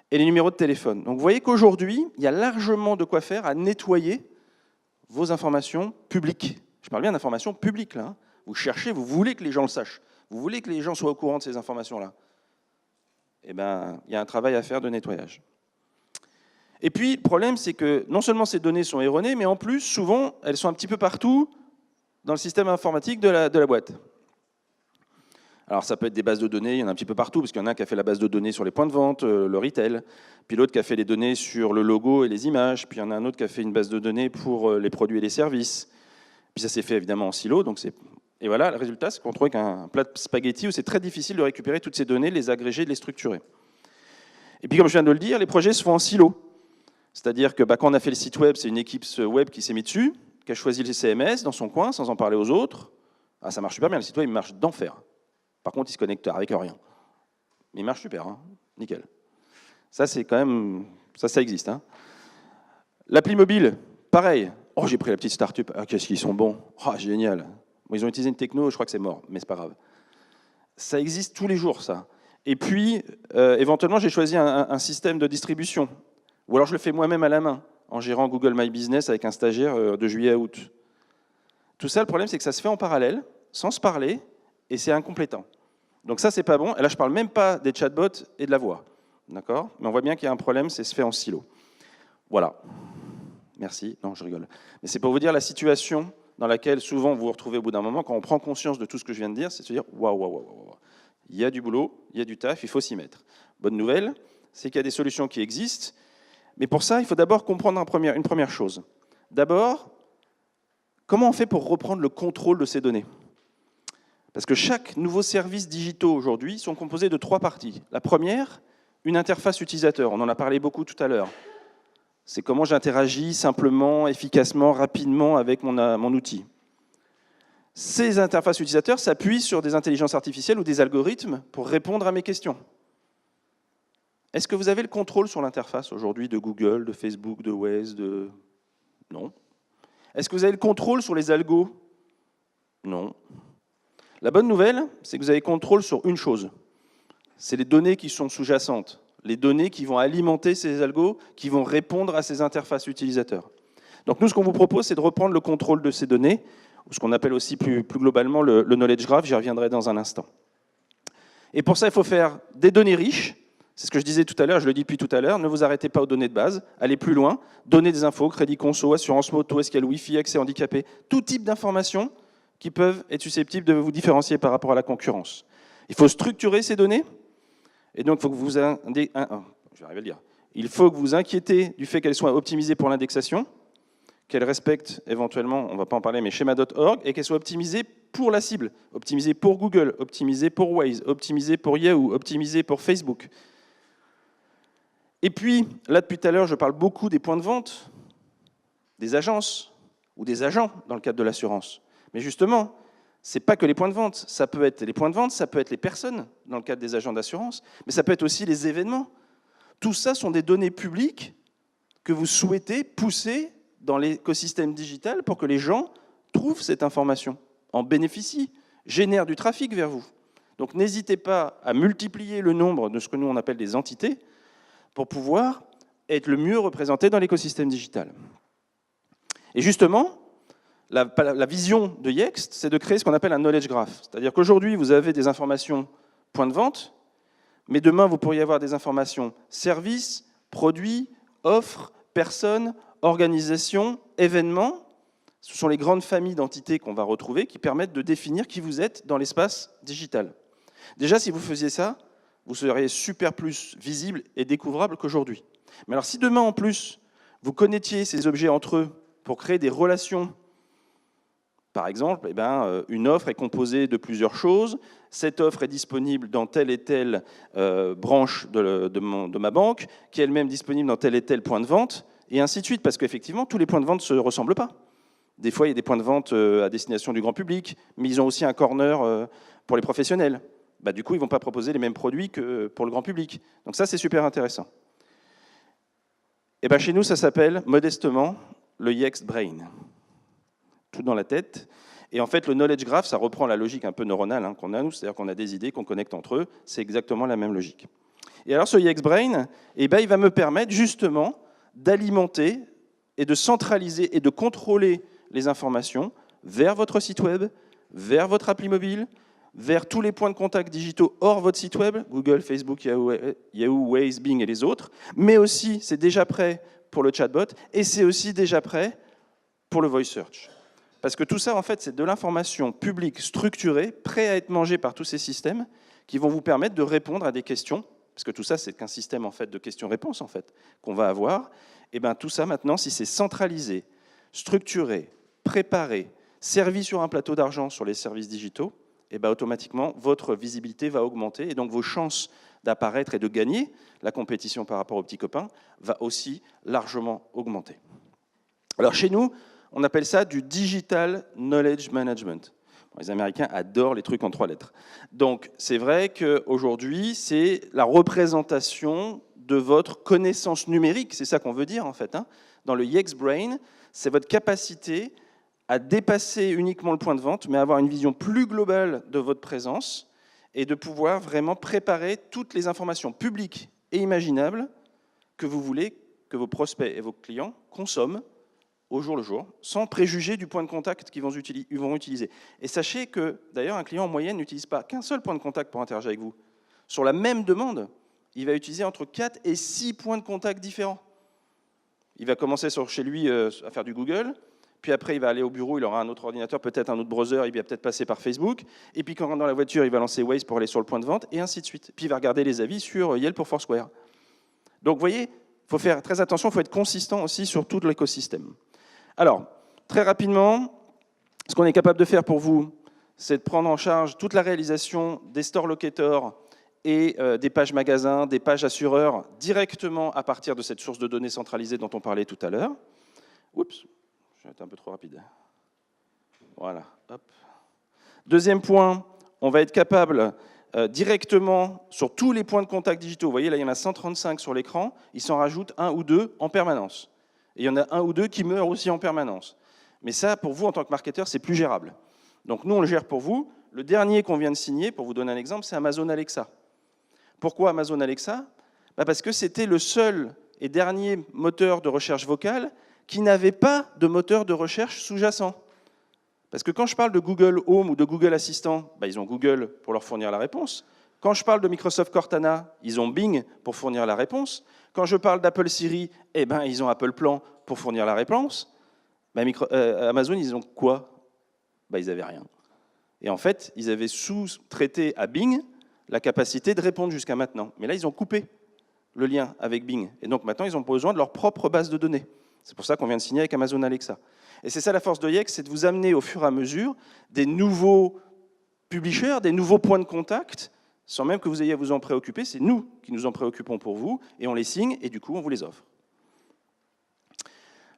Et les numéros de téléphone. Donc vous voyez qu'aujourd'hui, il y a largement de quoi faire à nettoyer vos informations publiques. Je parle bien d'informations publiques, là. Vous cherchez, vous voulez que les gens le sachent. Vous voulez que les gens soient au courant de ces informations-là. Eh bien, il y a un travail à faire de nettoyage. Et puis, le problème, c'est que non seulement ces données sont erronées, mais en plus, souvent, elles sont un petit peu partout dans le système informatique de la boîte. Alors, ça peut être des bases de données, il y en a un petit peu partout, parce qu'il y en a un qui a fait la base de données sur les points de vente, le retail, puis l'autre qui a fait les données sur le logo et les images, puis il y en a un autre qui a fait une base de données pour les produits et les services. Puis ça s'est fait évidemment en silo, donc c'est... Et voilà, le résultat, c'est qu'on trouve qu'un plat de spaghettis où c'est très difficile de récupérer toutes ces données, de les agréger, de les structurer. Et puis, comme je viens de le dire, les projets se font en silo. C'est-à-dire que quand on a fait le site web, c'est une équipe web qui s'est mise dessus, qui a choisi le CMS dans son coin, sans en parler aux autres. Ah, ça marche super bien, le site web, il marche d'enfer. Par contre, il se connecte avec rien. Mais il marche super, hein, nickel. Ça, c'est quand même... Ça existe. Hein. L'appli mobile, pareil. Oh, j'ai pris la petite start-up. Ah, qu'est-ce qu'ils sont bons. Ah, génial. Bon, ils ont utilisé une techno, je crois que c'est mort, mais c'est pas grave. Ça existe tous les jours, ça. Et puis, éventuellement, j'ai choisi un système de distribution. Ou alors je le fais moi-même à la main, en gérant Google My Business avec un stagiaire de juillet à août. Tout ça, le problème, c'est que ça se fait en parallèle, sans se parler, et c'est incomplétant. Donc ça, c'est pas bon. Et là, je parle même pas des chatbots et de la voix. D'accord ? Mais on voit bien qu'il y a un problème, c'est se fait en silo. Voilà. Merci. Non, je rigole. Mais c'est pour vous dire la situation dans laquelle souvent vous vous retrouvez au bout d'un moment, quand on prend conscience de tout ce que je viens de dire, c'est de se dire waouh, il y a du boulot, il y a du taf, il faut s'y mettre. Bonne nouvelle, c'est qu'il y a des solutions qui existent, mais pour ça, il faut d'abord comprendre une première chose. D'abord, comment on fait pour reprendre le contrôle de ces données ? Parce que chaque nouveau service digitaux aujourd'hui sont composés de 3 parties. La première, une interface utilisateur, on en a parlé beaucoup tout à l'heure. C'est comment j'interagis simplement, efficacement, rapidement avec mon outil. Ces interfaces utilisateurs s'appuient sur des intelligences artificielles ou des algorithmes pour répondre à mes questions. Est-ce que vous avez le contrôle sur l'interface aujourd'hui de Google, de Facebook, de Waze, de... Non. Est-ce que vous avez le contrôle sur les algos? Non. La bonne nouvelle, c'est que vous avez le contrôle sur une chose. C'est les données qui sont sous-jacentes, les données qui vont alimenter ces algos, qui vont répondre à ces interfaces utilisateurs. Donc nous, ce qu'on vous propose, c'est de reprendre le contrôle de ces données, ou ce qu'on appelle aussi plus globalement le knowledge graph, j'y reviendrai dans un instant. Et pour ça, il faut faire des données riches. C'est ce que je disais tout à l'heure, je le dis depuis tout à l'heure, ne vous arrêtez pas aux données de base, allez plus loin, donnez des infos, crédit conso, assurance moto, est-ce qu'il y a le Wi-Fi, accès handicapé, tout type d'informations qui peuvent être susceptibles de vous différencier par rapport à la concurrence. Il faut structurer ces données, et donc il faut que vous il faut que vous inquiétez du fait qu'elles soient optimisées pour l'indexation, qu'elles respectent éventuellement, on ne va pas en parler, mais schema.org, et qu'elles soient optimisées pour la cible, optimisées pour Google, optimisées pour Waze, optimisées pour Yahoo, optimisées pour Facebook. Et puis, là, depuis tout à l'heure, je parle beaucoup des points de vente, des agences ou des agents dans le cadre de l'assurance. Mais justement, ce n'est pas que les points de vente. Ça peut être les points de vente, ça peut être les personnes dans le cadre des agents d'assurance, mais ça peut être aussi les événements. Tout ça sont des données publiques que vous souhaitez pousser dans l'écosystème digital pour que les gens trouvent cette information, en bénéficient, génèrent du trafic vers vous. Donc n'hésitez pas à multiplier le nombre de ce que nous on appelle des entités pour pouvoir être le mieux représenté dans l'écosystème digital. Et justement, la vision de Yext, c'est de créer ce qu'on appelle un knowledge graph. C'est-à-dire qu'aujourd'hui, vous avez des informations points de vente, mais demain, vous pourriez avoir des informations services, produits, offres, personnes, organisations, événements. Ce sont les grandes familles d'entités qu'on va retrouver qui permettent de définir qui vous êtes dans l'espace digital. Déjà, si vous faisiez ça, vous seriez super plus visible et découvrable qu'aujourd'hui. Mais alors, si demain, en plus, vous connectiez ces objets entre eux pour créer des relations, par exemple, une offre est composée de plusieurs choses, cette offre est disponible dans telle et telle branche de ma banque, qui est elle-même disponible dans tel et tel point de vente, et ainsi de suite, parce qu'effectivement, tous les points de vente ne se ressemblent pas. Des fois, il y a des points de vente à destination du grand public, mais ils ont aussi un corner pour les professionnels. Du coup, ils ne vont pas proposer les mêmes produits que pour le grand public. Donc ça, c'est super intéressant. Et chez nous, ça s'appelle, modestement, le Yext Brain. Tout dans la tête. Et en fait, le knowledge graph, ça reprend la logique un peu neuronale qu'on a, nous, c'est-à-dire qu'on a des idées qu'on connecte entre eux. C'est exactement la même logique. Et alors, ce Yext Brain, il va me permettre justement d'alimenter et de centraliser et de contrôler les informations vers votre site web, vers votre appli mobile, vers tous les points de contact digitaux hors votre site web, Google, Facebook, Yahoo, Waze, Bing et les autres, mais aussi, c'est déjà prêt pour le chatbot, et c'est aussi déjà prêt pour le voice search. Parce que tout ça, en fait, c'est de l'information publique structurée, prête à être mangée par tous ces systèmes, qui vont vous permettre de répondre à des questions, parce que tout ça, c'est qu'un système en fait, de questions-réponses en fait, qu'on va avoir. Et tout ça, maintenant, si c'est centralisé, structuré, préparé, servi sur un plateau d'argent sur les services digitaux, automatiquement, votre visibilité va augmenter et donc vos chances d'apparaître et de gagner la compétition par rapport aux petits copains va aussi largement augmenter. Alors chez nous, on appelle ça du Digital Knowledge Management. Les Américains adorent les trucs en 3 lettres. Donc c'est vrai qu'aujourd'hui, c'est la représentation de votre connaissance numérique, c'est ça qu'on veut dire en fait. Dans le Yext Brain, c'est votre capacité à dépasser uniquement le point de vente, mais avoir une vision plus globale de votre présence et de pouvoir vraiment préparer toutes les informations publiques et imaginables que vous voulez que vos prospects et vos clients consomment au jour le jour, sans préjuger du point de contact qu'ils vont utiliser. Et sachez que, d'ailleurs, un client en moyenne n'utilise pas qu'un seul point de contact pour interagir avec vous. Sur la même demande, il va utiliser entre 4 et 6 points de contact différents. Il va commencer chez lui à faire du Google, puis après, il va aller au bureau, il aura un autre ordinateur, peut-être un autre browser, il va peut-être passer par Facebook, et puis quand il rentre dans la voiture, il va lancer Waze pour aller sur le point de vente, et ainsi de suite. Puis il va regarder les avis sur Yelp pour Foursquare. Donc, vous voyez, il faut faire très attention, il faut être consistant aussi sur tout l'écosystème. Alors, très rapidement, ce qu'on est capable de faire pour vous, c'est de prendre en charge toute la réalisation des stores locators et des pages magasins, des pages assureurs, directement à partir de cette source de données centralisée dont on parlait tout à l'heure. Oups, j'ai été un peu trop rapide. Voilà, hop. Deuxième point, on va être capable directement sur tous les points de contact digitaux. Vous voyez, là, il y en a 135 sur l'écran. Il s'en rajoute 1 ou 2 en permanence. Et il y en a 1 ou 2 qui meurent aussi en permanence. Mais ça, pour vous, en tant que marketeur, c'est plus gérable. Donc nous, on le gère pour vous. Le dernier qu'on vient de signer, pour vous donner un exemple, c'est Amazon Alexa. Pourquoi Amazon Alexa ? Parce que c'était le seul et dernier moteur de recherche vocale qui n'avait pas de moteur de recherche sous-jacent. Parce que quand je parle de Google Home ou de Google Assistant, ils ont Google pour leur fournir la réponse. Quand je parle de Microsoft Cortana, ils ont Bing pour fournir la réponse. Quand je parle d'Apple Siri, ils ont Apple Plan pour fournir la réponse. Amazon, ils ont quoi ? Ils n'avaient rien. Et en fait, ils avaient sous-traité à Bing la capacité de répondre jusqu'à maintenant. Mais là, ils ont coupé le lien avec Bing. Et donc maintenant, ils ont besoin de leur propre base de données. C'est pour ça qu'on vient de signer avec Amazon Alexa. Et c'est ça la force de Yext, c'est de vous amener au fur et à mesure des nouveaux publishers, des nouveaux points de contact, sans même que vous ayez à vous en préoccuper. C'est nous qui nous en préoccupons pour vous, et on les signe, et du coup, on vous les offre.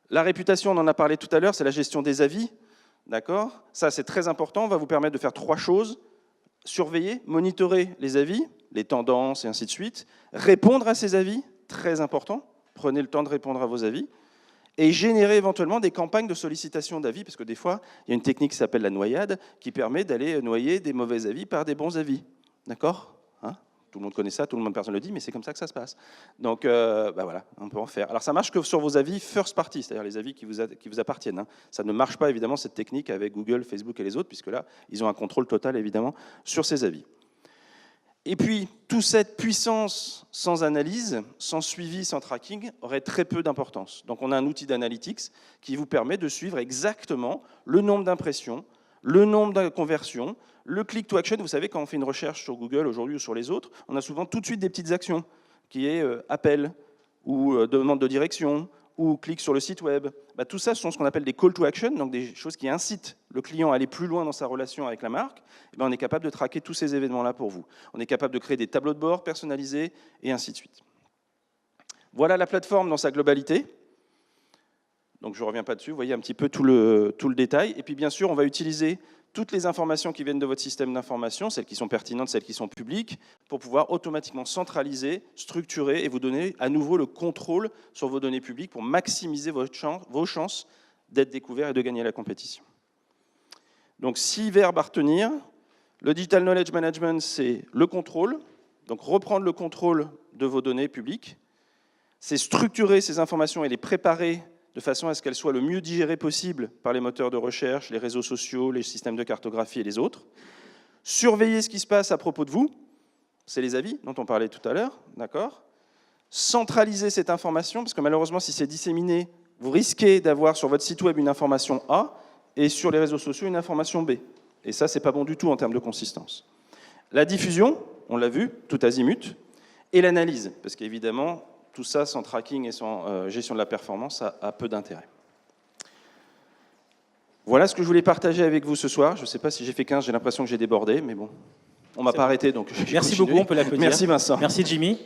La réputation, on en a parlé tout à l'heure, c'est la gestion des avis. D'accord ? Ça, c'est très important. On va vous permettre de faire 3 choses. Surveiller, monitorer les avis, les tendances, et ainsi de suite. Répondre à ces avis, très important. Prenez le temps de répondre à vos avis. Et générer éventuellement des campagnes de sollicitation d'avis, parce que des fois, il y a une technique qui s'appelle la noyade, qui permet d'aller noyer des mauvais avis par des bons avis. D'accord ? Tout le monde connaît ça, tout le monde, personne ne le dit, mais c'est comme ça que ça se passe. Donc, voilà, on peut en faire. Alors, ça marche que sur vos avis first party, c'est-à-dire les avis qui vous appartiennent. Ça ne marche pas, évidemment, cette technique avec Google, Facebook et les autres, puisque là, ils ont un contrôle total, évidemment, sur ces avis. Et puis, toute cette puissance sans analyse, sans suivi, sans tracking, aurait très peu d'importance. Donc, on a un outil d'analytics qui vous permet de suivre exactement le nombre d'impressions, le nombre de conversions, le click to action. Vous savez, quand on fait une recherche sur Google aujourd'hui ou sur les autres, on a souvent tout de suite des petites actions, qui est appel, ou demande de direction, ou clic sur le site web. Tout ça, ce sont ce qu'on appelle des call to action, donc des choses qui incitent le client à aller plus loin dans sa relation avec la marque. On est capable de traquer tous ces événements-là pour vous. On est capable de créer des tableaux de bord personnalisés, et ainsi de suite. Voilà la plateforme dans sa globalité. Donc je ne reviens pas dessus, vous voyez un petit peu tout le détail. Et puis bien sûr, on va utiliser toutes les informations qui viennent de votre système d'information, celles qui sont pertinentes, celles qui sont publiques, pour pouvoir automatiquement centraliser, structurer et vous donner à nouveau le contrôle sur vos données publiques pour maximiser vos chances d'être découvert et de gagner la compétition. Donc 6 verbes à retenir. Le Digital Knowledge Management, c'est le contrôle, donc reprendre le contrôle de vos données publiques. C'est structurer ces informations et les préparer de façon à ce qu'elles soient le mieux digérées possible par les moteurs de recherche, les réseaux sociaux, les systèmes de cartographie et les autres. Surveiller ce qui se passe à propos de vous, c'est les avis dont on parlait tout à l'heure, d'accord ? Centraliser cette information, parce que malheureusement, si c'est disséminé, vous risquez d'avoir sur votre site web une information A et sur les réseaux sociaux une information B. Et ça, c'est pas bon du tout en termes de consistance. La diffusion, on l'a vu, tout azimut, et l'analyse, parce qu'évidemment, tout ça, sans tracking et sans gestion de la performance, ça a peu d'intérêt. Voilà ce que je voulais partager avec vous ce soir. Je ne sais pas si j'ai fait 15, j'ai l'impression que j'ai débordé, mais bon, on ne m'a pas arrêté, donc Merci beaucoup, on peut l'applaudir. Merci Vincent. Merci Jimmy.